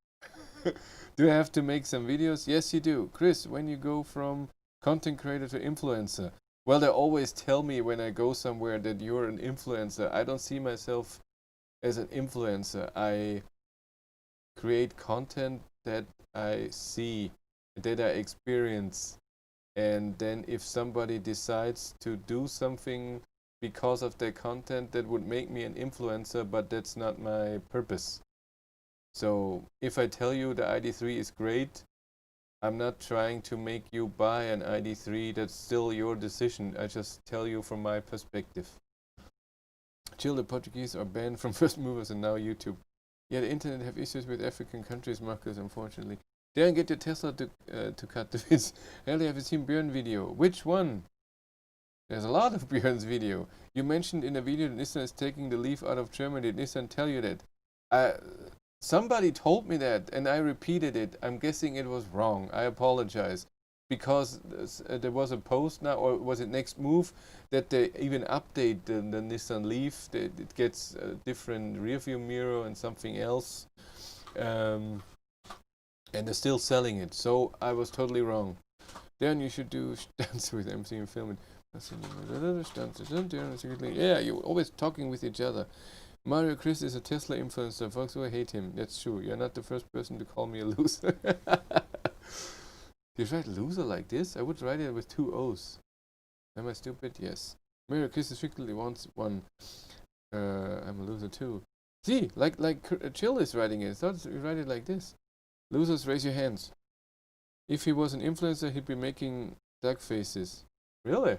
Do I have to make some videos? Yes, you do. Chris, when you go from content creator to influencer? Well, they always tell me when I go somewhere that you're an influencer. I don't see myself as an influencer. I create content that I see, that I experience. And then if somebody decides to do something because of their content, that would make me an influencer, but that's not my purpose. So if I tell you the Id3 is great, I'm not trying to make you buy an Id3. That's still your decision. I just tell you from my perspective. Chill, the Portuguese are banned from first movers and now YouTube. Yeah, the internet have issues with African countries markers, unfortunately. Don't get your Tesla to cut the vids. Earlier, have you seen Björn video? Which one? There's a lot of Björn's video. You mentioned in a video that Nissan is taking the Leaf out of Germany. Did Nissan tell you that? Somebody told me that, and I repeated it. I'm guessing it was wrong. I apologize. Because there was a post now, or was it Next Move, that they even update the Nissan Leaf. It gets a different rear view mirror and something else. And they're still selling it, so I was totally wrong. Then you should do stunts with MC and film it. Yeah, you're always talking with each other. Mario Chris is a Tesla influencer. Folks who hate him. That's true. You're not the first person to call me a loser. You write loser like this? I would write it with 2 O's. Am I stupid? Yes. Mario Chris strictly wants one. I'm a loser too. See, like Chill is writing it. I thought you write it like this. Losers, raise your hands. If he was an influencer, he'd be making duck faces. Really?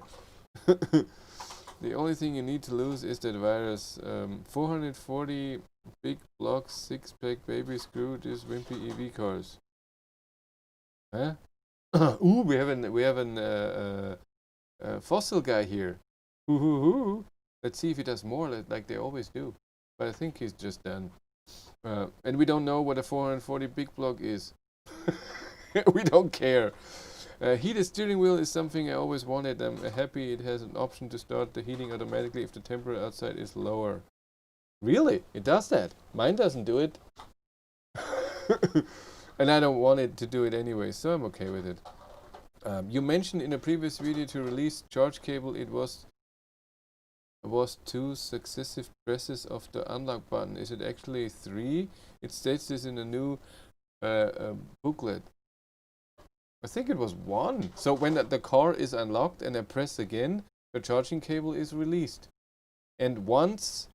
The only thing you need to lose is that virus. 440 big blocks, 6-pack baby screw these wimpy EV cars. Huh? Ooh, we have an fossil guy here. Ooh. Let's see if he does more like they always do. But I think he's just done. And we don't know what a 440 big block is. We don't care. Heated steering wheel is something I always wanted. I'm happy it has an option to start the heating automatically if the temperature outside is lower. Really? It does that? Mine doesn't do it. And I don't want it to do it anyway, so I'm okay with it. You mentioned in a previous video to release charge cable, it was 2 successive presses of the unlock button. Is it actually 3? It states this in a new booklet. I think it was 1. So when the car is unlocked and I press again, the charging cable is released. And once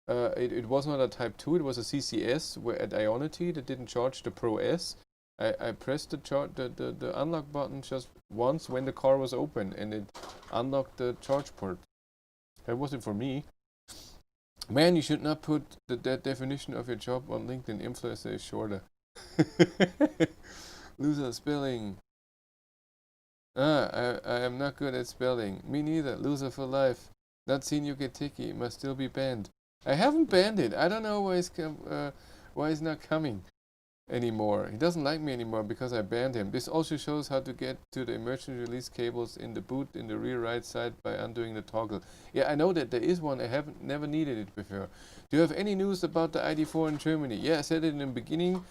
it was not a Type 2, it was a CCS at Ionity that didn't charge the Pro S. I pressed the unlock button just once when the car was open and it unlocked the charge port. That wasn't for me. Man, you should not put that definition of your job on LinkedIn. Influencer is shorter. Loser spelling. I am not good at spelling. Me neither. Loser for life. Not seen you get ticky. Must still be banned. I haven't banned it. I don't know why it's not coming. anymore. He doesn't like me anymore because I banned him. This also shows how to get to the emergency release cables in the boot in the rear right side by undoing the toggle. Yeah, I know that there is one. I haven't never needed it before. Do you have any news about the ID4 in Germany? Yeah, I said it in the beginning.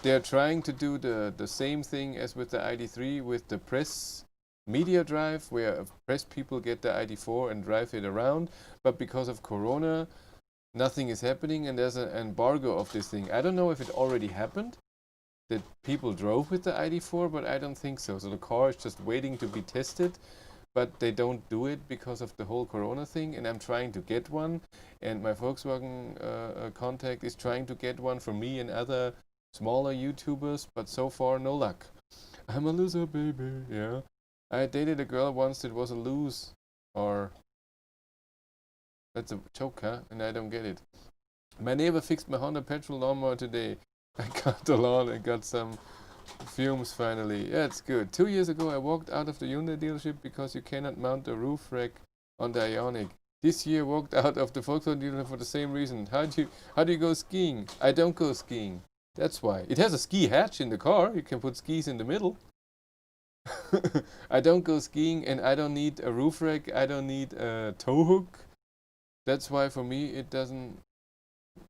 They're trying to do the same thing as with the ID3 with the press media drive, where press people get the ID4 and drive it around. But because of Corona, nothing is happening and there's an embargo of this thing. I don't know if it already happened, that people drove with the ID4, but I don't think so. So the car is just waiting to be tested, but they don't do it because of the whole Corona thing. And I'm trying to get one, and my Volkswagen contact is trying to get one for me and other smaller YouTubers, but so far no luck. I'm a loser, baby. Yeah. I dated a girl once that was a lose, or that's a joke, huh? And I don't get it. My neighbor fixed my Honda petrol lawnmower today. I cut the lawn and got some fumes finally. Yeah, it's good. 2 years ago I walked out of the Hyundai dealership because you cannot mount the roof rack on the Ioniq. This year walked out of the Volkswagen dealership for the same reason. How do you go skiing? I don't go skiing. That's why. It has a ski hatch in the car. You can put skis in the middle. I don't go skiing and I don't need a roof rack. I don't need a tow hook. That's why for me it doesn't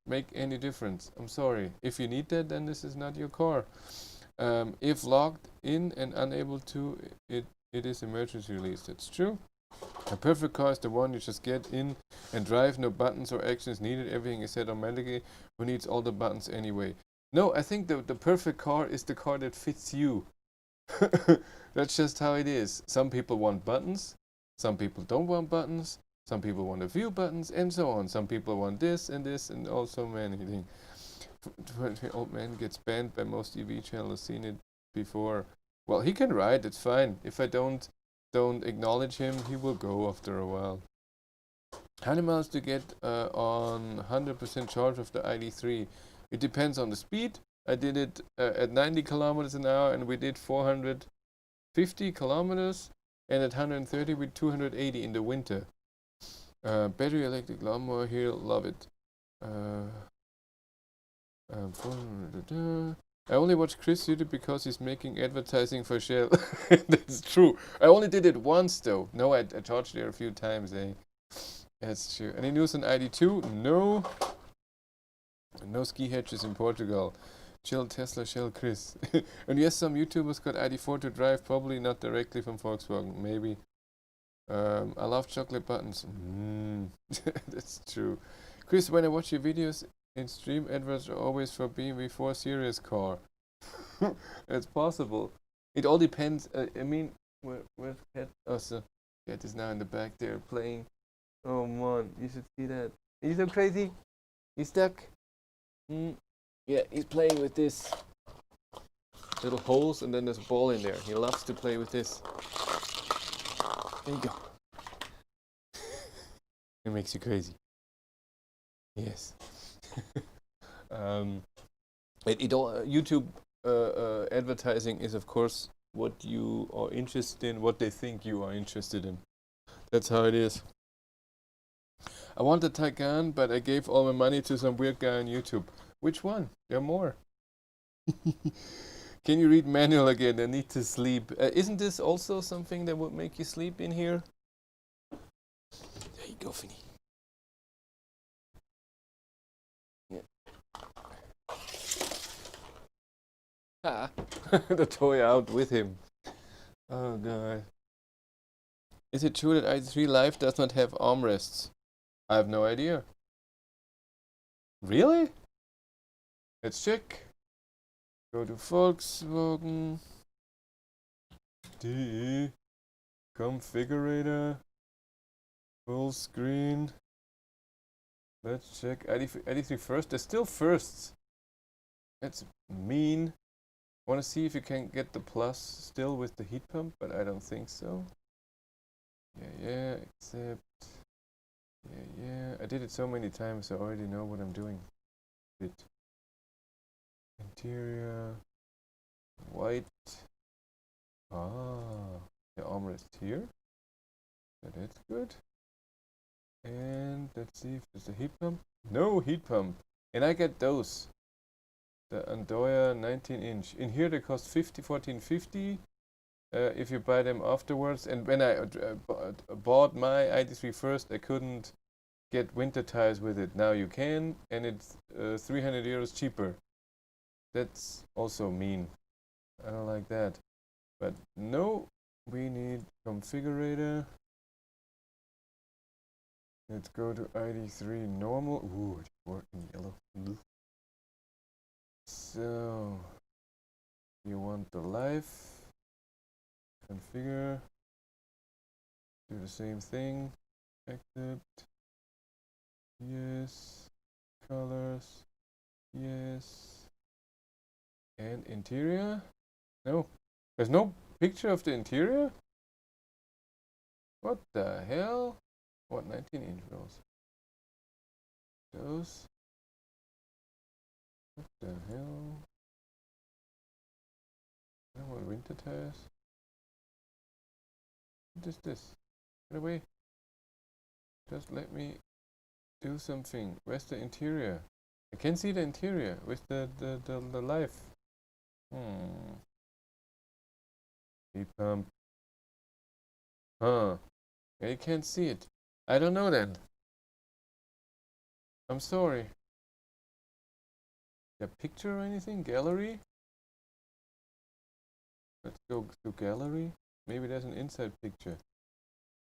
make any difference. I'm sorry. If you need that, then this is not your car. If logged in and unable to, it is emergency release. That's true. A perfect car is the one you just get in and drive. No buttons or actions needed. Everything is set automatically. Who needs all the buttons anyway? No, I think the perfect car is the car that fits you. That's just how it is. Some people want buttons. Some people don't want buttons. Some people want a few buttons and so on. Some people want this and also many things. Old man gets banned by most EV channels. Seen it before. Well, he can ride. It's fine. If I don't acknowledge him, he will go after a while. How many miles to get on 100% charge of the Id3? It depends on the speed. I did it at 90 kilometers an hour, and we did 450 kilometers, and at 130 with 280 in the winter. Battery electric lawnmower here, love it. I only watch Chris YouTube because he's making advertising for Shell. That's true. I only did it once though. No, I charged there a few times, eh? That's true. Any news on ID2? No. No ski hatches in Portugal. Chill Tesla, Shell Chris. And yes, some YouTubers got ID4 to drive, probably not directly from Volkswagen, maybe. I love chocolate buttons. That's true. Chris, when I watch your videos in stream, adverts are always for BMW 4 Series car. It's possible. It all depends. I mean, where's Cat? Oh, so Cat is now in the back there playing. Oh man, you should see that. He's so crazy. He's stuck. Yeah, he's playing with this little holes, and then there's a ball in there. He loves to play with this. There you go. It makes you crazy. Yes. YouTube advertising is, of course, what you are interested in, what they think you are interested in. That's how it is. I want a Taycan, but I gave all my money to some weird guy on YouTube. Which one? There are more. Can you read manual again? I need to sleep. Isn't this also something that would make you sleep in here? There you go, Finny. Yeah. Ah, the toy out with him. Oh god. Is it true that Id3 Life does not have armrests? I have no idea. Really? Let's check. Go to Volkswagen. DE. Configurator. Full screen. Let's check. Id3 first. There's still firsts. That's mean. Want to see if you can get the plus still with the heat pump, but I don't think so. Yeah, except. Yeah. I did it so many times, I already know what I'm doing. Interior. White. Ah. The armrest here. So that's good. And let's see if there's a heat pump. No heat pump. And I get those. The Andoya 19-inch. In here they cost 1450. If you buy them afterwards. And when I bought my Id3 first, I couldn't get winter tires with it. Now you can, and it's 300 euros cheaper. That's also mean. I don't like that. But no, we need configurator. Let's go to Id3 normal. Ooh, it's working yellow. So you want the life. Configure. Do the same thing. Accept. Yes. Colors. Yes. And interior? No. There's no picture of the interior? What the hell? What 19-inch wheels? Those? What the hell? I don't want winter tires. What is this? Get away. Just let me do something. Where's the interior? I can see the interior with the life. Heat pump. Huh. Yeah, you can't see it. I don't know then. I'm sorry. A picture or anything? Gallery? Let's go to gallery. Maybe there's an inside picture.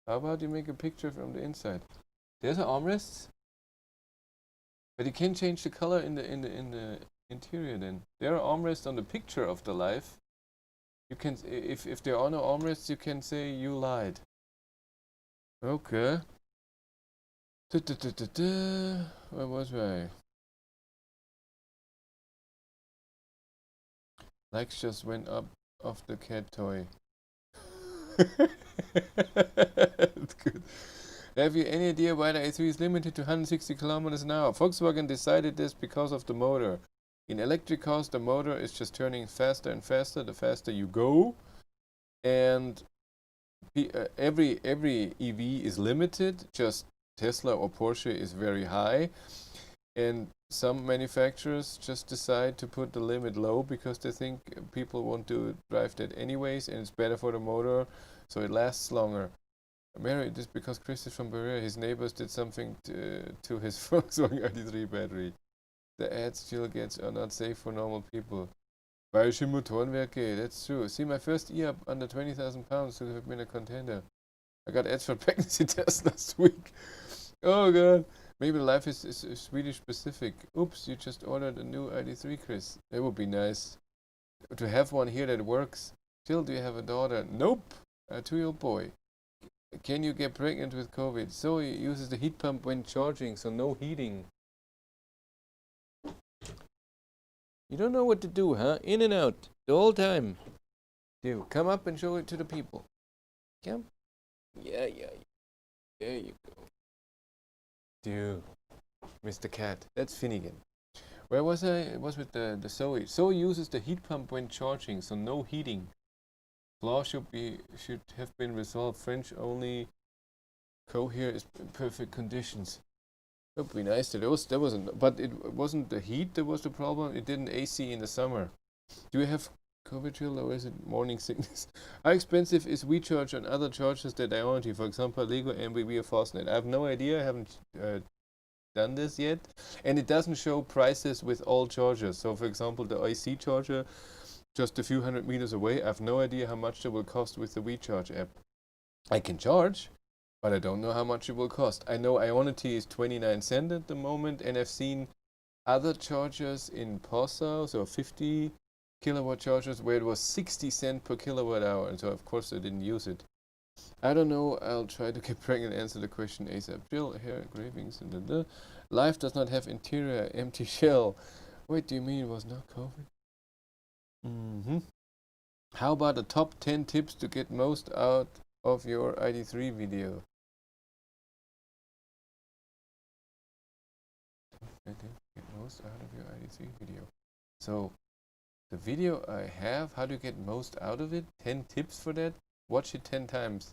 How about you make a picture from the inside? There's an armrest. But you can change the color in the interior then. There are armrests on the picture of the life. You can, if there are no armrests, you can say you lied. Okay. Where was I? Likes just went up of the cat toy. That's good. Have you any idea why the Id3 is limited to 160 kilometers an hour? Volkswagen decided this because of the motor. In electric cars, the motor is just turning faster and faster the faster you go. And every EV is limited. Just Tesla or Porsche is very high. And some manufacturers just decide to put the limit low because they think people want to drive that anyways and it's better for the motor, so it lasts longer. Mary, this because Chris is from Bavaria, his neighbors did something to his Volkswagen Id3 battery. The ads Jill gets are not safe for normal people. Bayerische Motorenwerke, that's true. See, my first E-up under 20,000 pounds should have been a contender. I got ads for pregnancy tests last week. Oh god. Maybe the life is Swedish specific. Oops, you just ordered a new Id3, Chris. That would be nice. To have one here that works. Jill, do you have a daughter? Nope. A 2-year-old boy. Can you get pregnant with COVID? Zoe uses the heat pump when charging, so no heating. You don't know what to do, huh? In and out. The whole time. Do. Come up and show it to the people. Come. Yeah. There you go. Do. Mr. Cat. That's Finnegan. Where was I? It was with the Zoe. Zoe uses the heat pump when charging, so no heating. Flaw should have been resolved. French only. Here is in perfect conditions. It would be nice. There wasn't, but it wasn't the heat that was the problem. It didn't AC in the summer. Do you have COVID chill or is it morning sickness? How expensive is WeCharge on other chargers that I own? For example, Lego, MBB, or Fastnet. I have no idea. I haven't done this yet, and it doesn't show prices with all chargers. So, for example, the IC charger, just a few hundred meters away, I have no idea how much it will cost with the WeCharge app. I can charge, but I don't know how much it will cost. I know Ionity is 29 cents at the moment, and I've seen other chargers in Passau, so 50 kilowatt chargers, where it was 60 cents per kilowatt hour, and so of course I didn't use it. I don't know, I'll try to get pregnant and answer the question ASAP. Jill, hair engravings, and Life does not have interior, empty shell. Wait, do you mean it was not COVID? How about the top 10 tips to get most out of your Id3 video? Get most out of your Id3 video. So, the video I have, how to get most out of it? 10 tips for that? Watch it 10 times.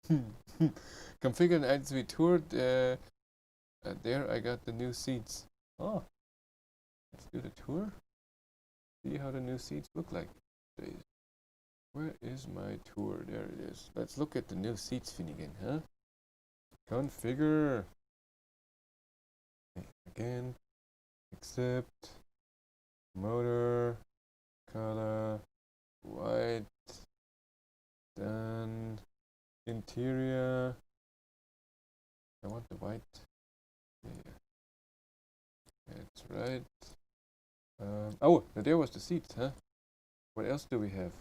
Configure an Id3 tour. There I got the new seats. Oh, let's do the tour. see how the new seats look like. Where is my tour? There it is. Let's look at the new seats, Finnegan, huh? Configure. Again. Accept. Motor. Color. White. Done. Interior. I want the white. Yeah. That's right. Oh, there was the seats, huh? What else do we have?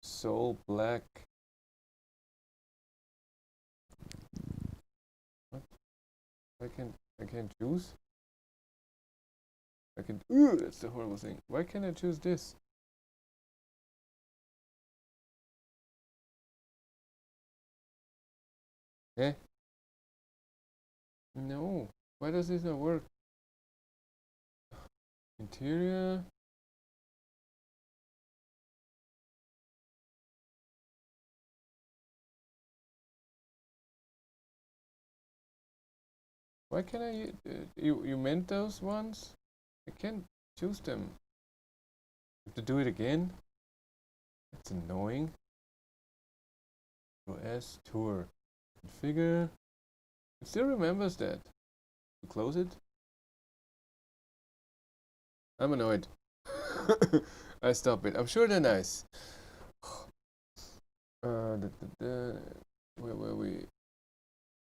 Soul black. What? I can't choose? I can. Ooh, that's the horrible thing. Why can't I choose this? Eh? No. Why does this not work? Interior. Why can't I? You meant those ones? I can't choose them. Have to do it again. That's annoying. OS tour. Configure. It still remembers that. Close it. I'm annoyed. I stop it. I'm sure they're nice. Where were we?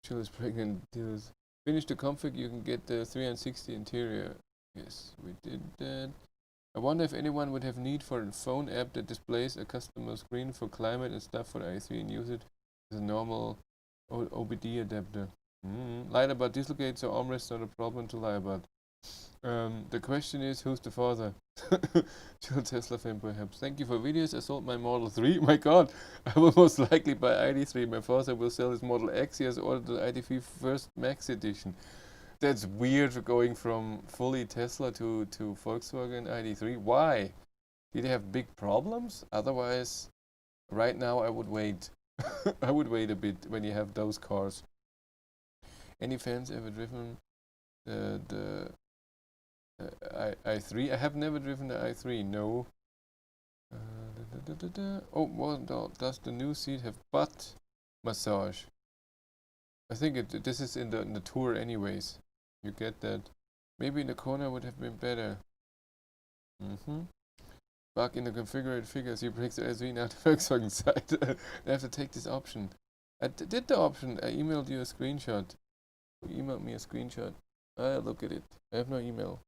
Jill is pregnant. Finish the config. You can get the 360 interior. Yes, we did that. I wonder if anyone would have need for a phone app that displays a customer screen for climate and stuff for the i3 and use it as a normal OBD adapter. Lie about dislocate, so armrest not a problem to lie about. The question is, who's the father? Joe Tesla fan perhaps. Thank you for videos. I sold my Model 3. My god, I will most likely buy Id3. My father will sell his Model X. He has ordered the Id3 first Max edition. That's weird for going from fully Tesla to Volkswagen Id3. Why? Did they have big problems? Otherwise, right now I would wait. I would wait a bit when you have those cars. Any fans ever driven the i3? I have never driven the i3. No. Oh, well, does the new seat have butt massage? I think this is in the tour anyways. You get that. Maybe in the corner would have been better. Bug in the configured figures. He breaks the i3 now to Volkswagen side. I have to take this option. I did the option. I emailed you a screenshot. You emailed me a screenshot. I'll look at it. I have no email.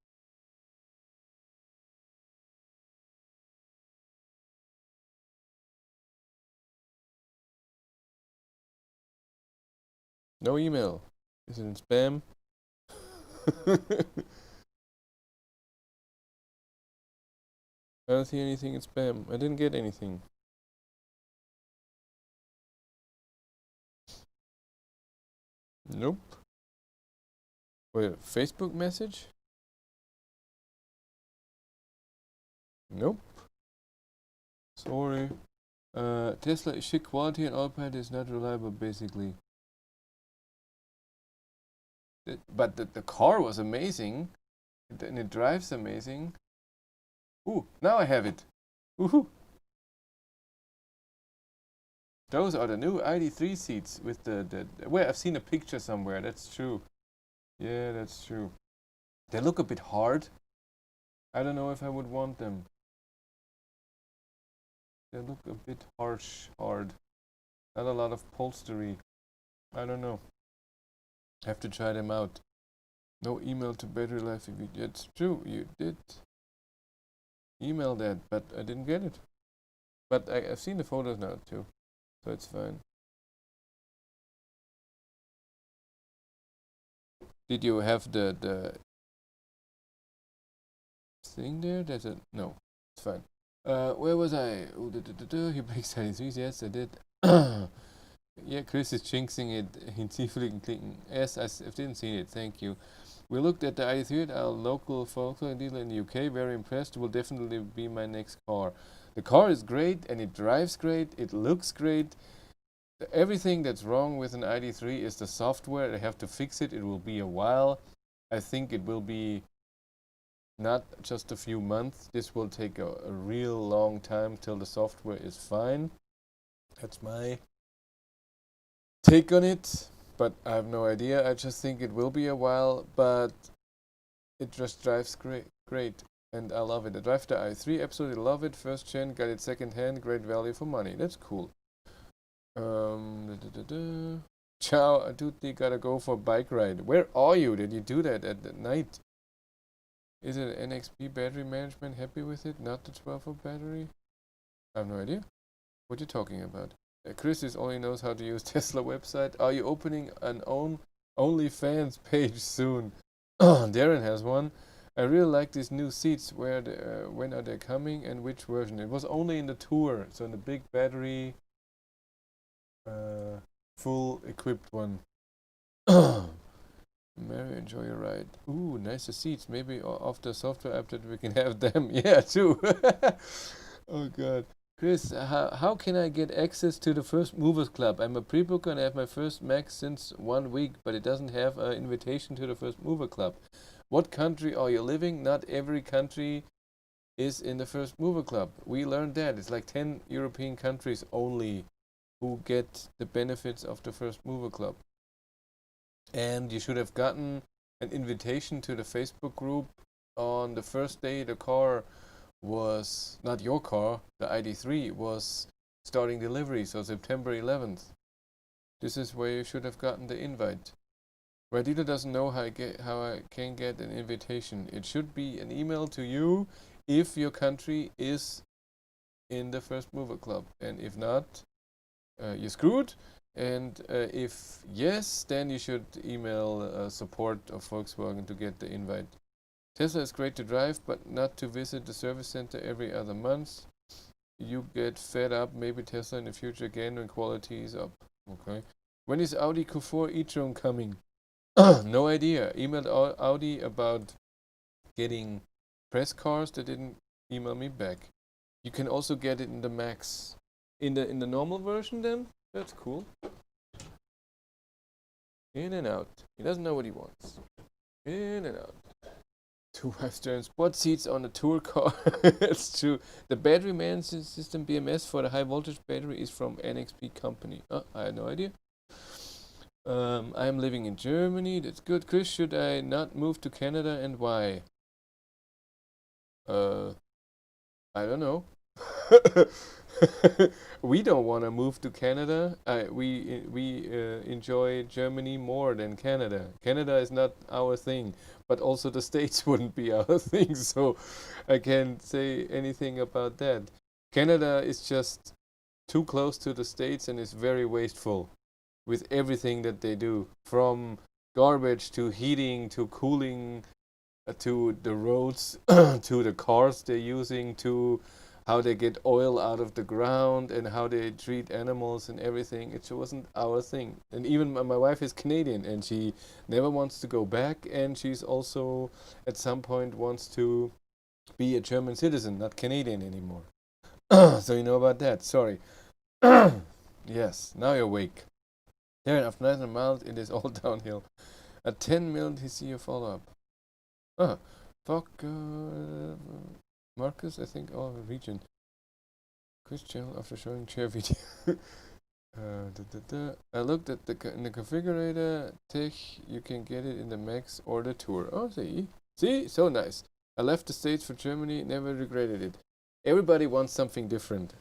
No email. Is it in spam? I don't see anything in spam. I didn't get anything. Nope. Wait, Facebook message? Nope. Sorry. Tesla is shit quality and Autopilot is not reliable, basically. But the car was amazing. And it drives amazing. Ooh, now I have it. Woohoo! Those are the new Id3 seats with the well, I've seen a picture somewhere. That's true. Yeah, that's true. They look a bit hard. I don't know if I would want them. They look a bit hard. Not a lot of upholstery. I don't know. Have to try them out. No email to battery life. It's true. You did email that, but I didn't get it. But I've seen the photos now too, so it's fine. Did you have the thing there? There's a no. It's fine. Where was I? Oh, he breaks Id3. Yes, I did. Yeah, Chris is jinxing it. Yes, I didn't see it. Thank you. We looked at the Id3 at our local Volkswagen dealer in the UK. Very impressed. Will definitely be my next car. The car is great and it drives great. It looks great. Everything that's wrong with an Id3 is the software. I have to fix it. It will be a while. I think it will be not just a few months. This will take a real long time till the software is fine. That's my take on it, but I have no idea. I just think it will be a while, but it just drives great, and I love it. I drive the i3, absolutely love it. First gen, got it second hand, great value for money. That's cool. Ciao, dude, you gotta go for a bike ride. Where are you? Did you do that at the night? Is it an NXP battery management? Happy with it? Not the 12-volt battery? I have no idea. What are you talking about? Chris only knows how to use Tesla website. Are you opening an OnlyFans page soon? Darren has one. I really like these new seats. When are they coming and which version? It was only in the Tour, so in the big battery, full equipped one. Mary, enjoy your ride. Ooh, nicer seats. Maybe after software update we can have them. Yeah, too. Oh god. Chris, how can I get access to the First Movers Club? I'm a pre-booker and I have my first Mac since 1 week, but it doesn't have an invitation to the First Mover Club. What country are you living? Not every country is in the First Mover Club. We learned that. It's like 10 European countries only who get the benefits of the First Mover Club. And you should have gotten an invitation to the Facebook group on the first day the car was, not your car, the Id3 was starting delivery, so September 11th. This is where you should have gotten the invite. Radita doesn't know how I can get an invitation. It should be an email to you if your country is in the First Mover Club, and if not, you're screwed. And if yes, then you should email support of Volkswagen to get the invite. Tesla is great to drive, but not to visit the service center every other month. You get fed up. Maybe Tesla in the future again when quality is up. Okay. When is Audi Q4 e-tron coming? No idea. Emailed Audi about getting press cars. They didn't email me back. You can also get it in the Max. In the normal version then? That's cool. In and out. He doesn't know what he wants. In and out. 2 5-stern sport seats on a tour car. It's true. The battery management system BMS for the high voltage battery is from NXP company. I had no idea. I am living in Germany. That's good. Chris, should I not move to Canada and why? I don't know. We don't want to move to Canada. We enjoy Germany more than Canada. Canada is not our thing, but also the States wouldn't be our thing, so I can't say anything about that. Canada is just too close to the States and is very wasteful with everything that they do, from garbage to heating to cooling to the roads to the cars they're using to how they get oil out of the ground and how they treat animals and everything. It wasn't our thing. And even my wife is Canadian and she never wants to go back, and she's also at some point wants to be a German citizen, not Canadian anymore. So you know about that. Sorry. Yes, now you're awake. Darren, after 900 miles, it is all downhill. At 10 million TC follow up. Fuck. Marcus, I think, region. Quiz channel after showing chair video. I looked at in the configurator tech. You can get it in the Max or the Tour. Oh, see, so nice. I left the States for Germany, never regretted it. Everybody wants something different.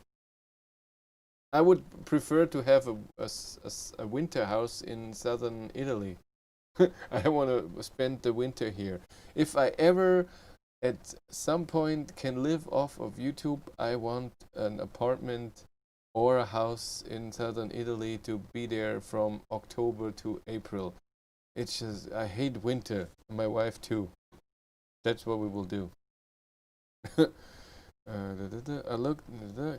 I would prefer to have a winter house in southern Italy. I want to spend the winter here. If I ever at some point can live off of YouTube, I want an apartment or a house in southern Italy to be there from October to April. It's just, I hate winter. My wife too. That's what we will do. I looked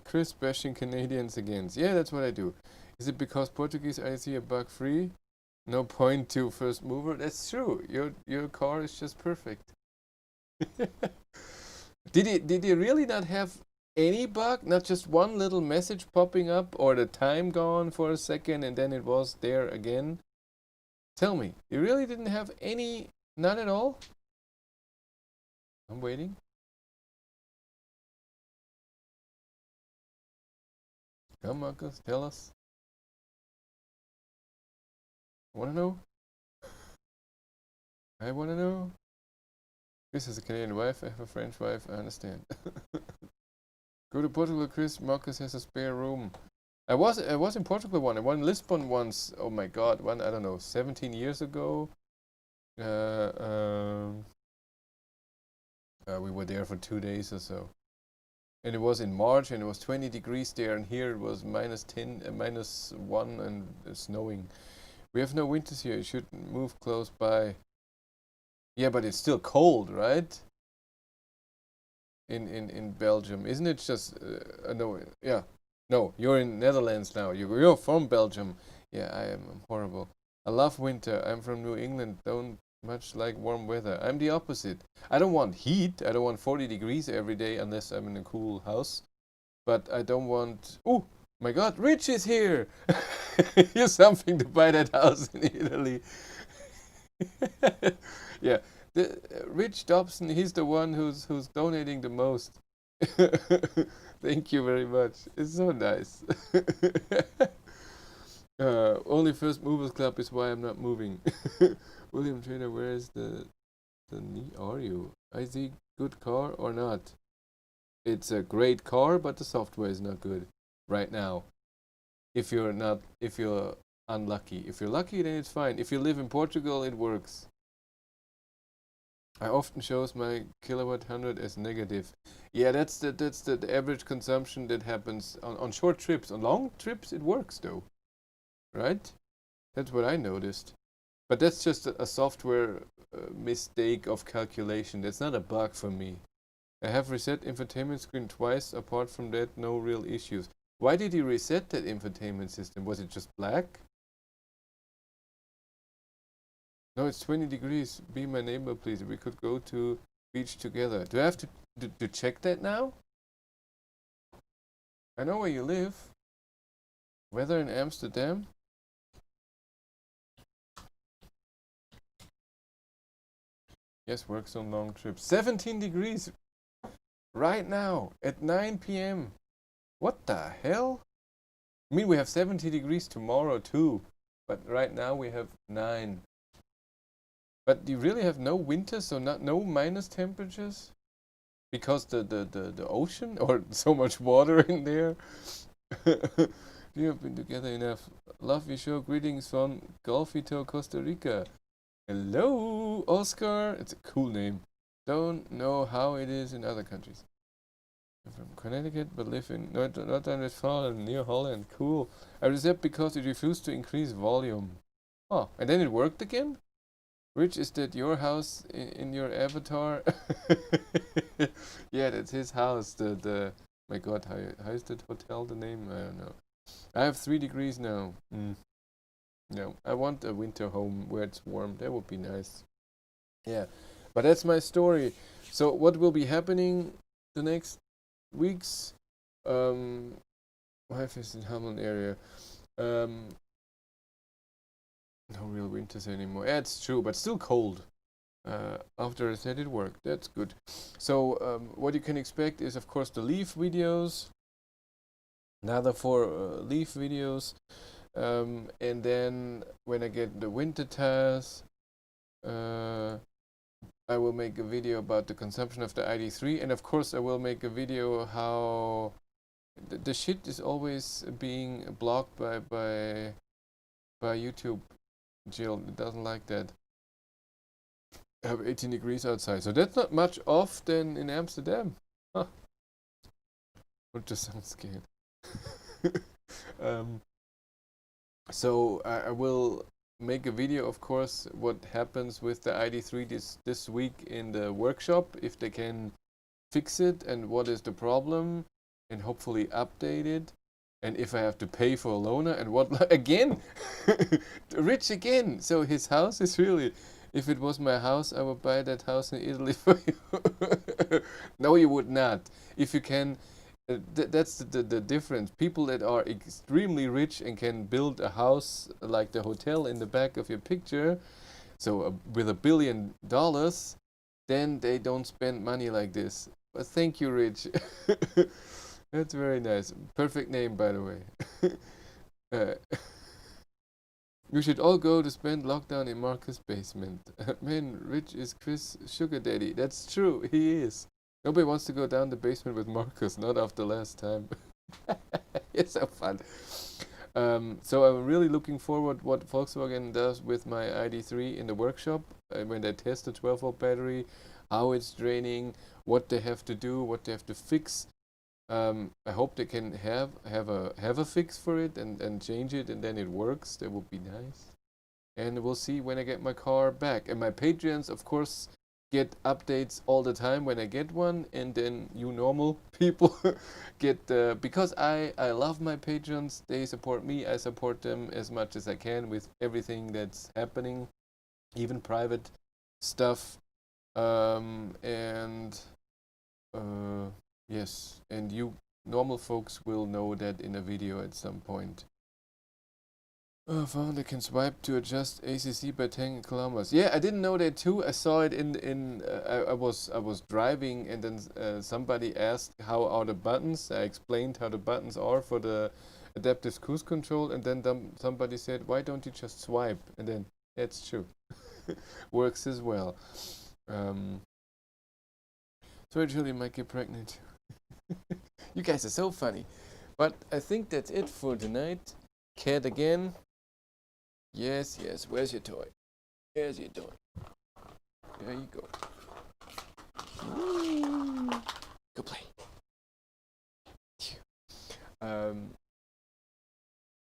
Chris bashing Canadians again. Yeah, that's what I do. Is it because Portuguese IC are bug free? No point to first mover? That's true. Your car is just perfect. Did he really not have any bug? Not just one little message popping up or the time gone for a second and then it was there again? Tell me, you really didn't have any, none at all? I'm waiting. Come, Marcus, tell us. Wanna know? I wanna know. Chris has a Canadian wife, I have a French wife, I understand. Go to Portugal, Chris. Marcus has a spare room. I was in Portugal once. I was in Lisbon once. Oh my God, I don't know, 17 years ago. We were there for 2 days or so. And it was in March and it was 20 degrees there, and here it was -10, -1 and snowing. We have no winters here. You should move close by. Yeah, but it's still cold, right? In Belgium, isn't it? Just no, yeah, no. You're in Netherlands now. You're from Belgium. Yeah, I'm horrible. I love winter. I'm from New England. Don't much like warm weather. I'm the opposite. I don't want heat. I don't want 40 degrees every day unless I'm in a cool house. But I don't want. Oh my God, Rich is here. Here's something to buy that house in Italy. Yeah, Rich Dobson, he's the one who's donating the most. Thank you very much. It's so nice. Only First Movers Club is why I'm not moving. William Trainer, where is the knee? Are you? I see good car or not? It's a great car, but the software is not good right now. If you're unlucky. If you're lucky, then it's fine. If you live in Portugal, it works. I often shows my kilowatt 100 as negative. Yeah, that's the average consumption that happens on short trips. On long trips, it works though, right? That's what I noticed. But that's just a software mistake of calculation. That's not a bug for me. I have reset infotainment screen twice. Apart from that, no real issues. Why did you reset that infotainment system? Was it just black? No, it's 20 degrees. Be my neighbor, please. We could go to beach together. Do I have to check that now? I know where you live. Weather in Amsterdam? Yes, works on long trips. 17 degrees right now at 9 p.m. What the hell? I mean, we have 70 degrees tomorrow too, but right now we have 9. But you really have no winter, so no minus temperatures? Because the ocean or so much water in there? You have been together enough. Love your show. Greetings from Golfito, Costa Rica. Hello, Oscar. It's a cool name. Don't know how it is in other countries. I'm from Connecticut, but live in North Rhine-Westphalia near Holland. Cool. I reset because it refused to increase volume. Oh, and then it worked again? Rich, is that your house in your avatar? Yeah, that's his house. My God, how is that hotel the name? I don't know. I have 3 degrees now. No, I want a winter home where it's warm. That would be nice. Yeah, but that's my story. So what will be happening the next weeks? Wife is in Hamlin area. No real winters anymore. Yeah, it's true, but still cold. After I said it worked. That's good. So what you can expect is, of course, the Leaf videos. Another 4 Leaf videos. And then when I get the winter tires, I will make a video about the consumption of the Id3, and of course I will make a video how the shit is always being blocked by YouTube. Jill, it doesn't like that. I have 18 degrees outside, so that's not much off than in Amsterdam. Huh. Or just sound scared. So I will make a video, of course, what happens with the Id3 this week in the workshop, if they can fix it and what is the problem, and hopefully update it. And if I have to pay for a loaner and what again, Rich again. So his house is really, if it was my house, I would buy that house in Italy for you. No, you would not. If you can, that's the difference. People that are extremely rich and can build a house like the hotel in the back of your picture, so with $1 billion, then they don't spend money like this. But thank you, Rich. That's very nice. Perfect name, by the way. uh, you should all go to spend lockdown in Marcus' basement. Man, Rich is Chris' sugar daddy. That's true, he is. Nobody wants to go down the basement with Marcus, not after last time. It's so fun. So I'm really looking forward what Volkswagen does with my Id3 in the workshop when they test the 12-volt battery, how it's draining, what they have to do, what they have to fix. I hope they can have a fix for it and change it, and then it works. That would be nice. And we'll see when I get my car back. And my Patreons, of course, get updates all the time when I get one, and then you normal people get because I love my patrons. They support me. I support them as much as I can with everything that's happening, even private stuff. And yes, and you normal folks will know that in a video at some point. Found I can swipe to adjust ACC by 10 kilometers. Yeah, I didn't know that too. I saw it in I was driving, and then somebody asked how are the buttons. I explained how the buttons are for the adaptive cruise control, and then somebody said, why don't you just swipe? And then that's true. Works as well. So I really might get pregnant. You guys are so funny. But I think that's it for tonight. Cat again. Yes, yes. Where's your toy? Here's your toy. There you go. Woo. Go play.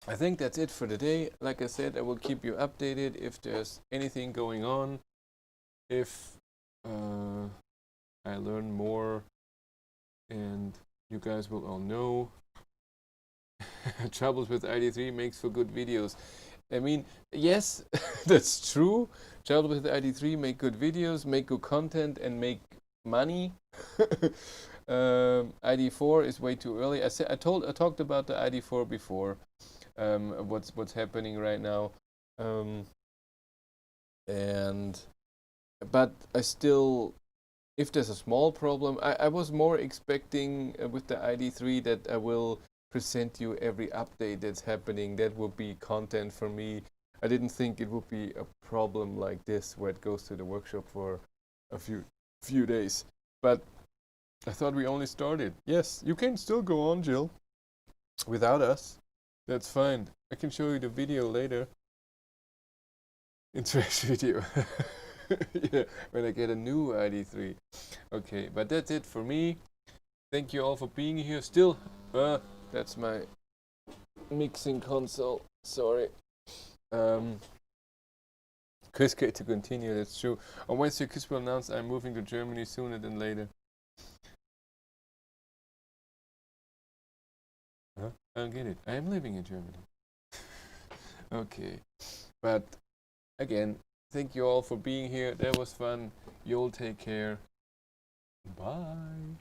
I think that's it for today. Like I said, I will keep you updated if there's anything going on. If I learn more, and you guys will all know. Troubles with Id3 makes for good videos. I mean, yes, that's true. Trouble with Id3 make good videos, make good content, and make money. Id4 is way too early. I talked about the Id4 before. What's happening right now, but I still, if there's a small problem, I was more expecting with the Id3 that I will present you every update that's happening. That would be content for me. I didn't think it would be a problem like this where it goes to the workshop for a few days. But I thought we only started. Yes, you can still go on, Jill, without us. That's fine. I can show you the video later. In trash video. Yeah, when I get a new Id3. Okay, but that's it for me. Thank you all for being here. Still, that's my mixing console. Sorry. Chris get to continue. That's true. On Wednesday, Chris will announce I'm moving to Germany sooner than later. Huh? I don't get it. I am living in Germany. Okay, but again, thank you all for being here. That was fun. You all take care. Bye.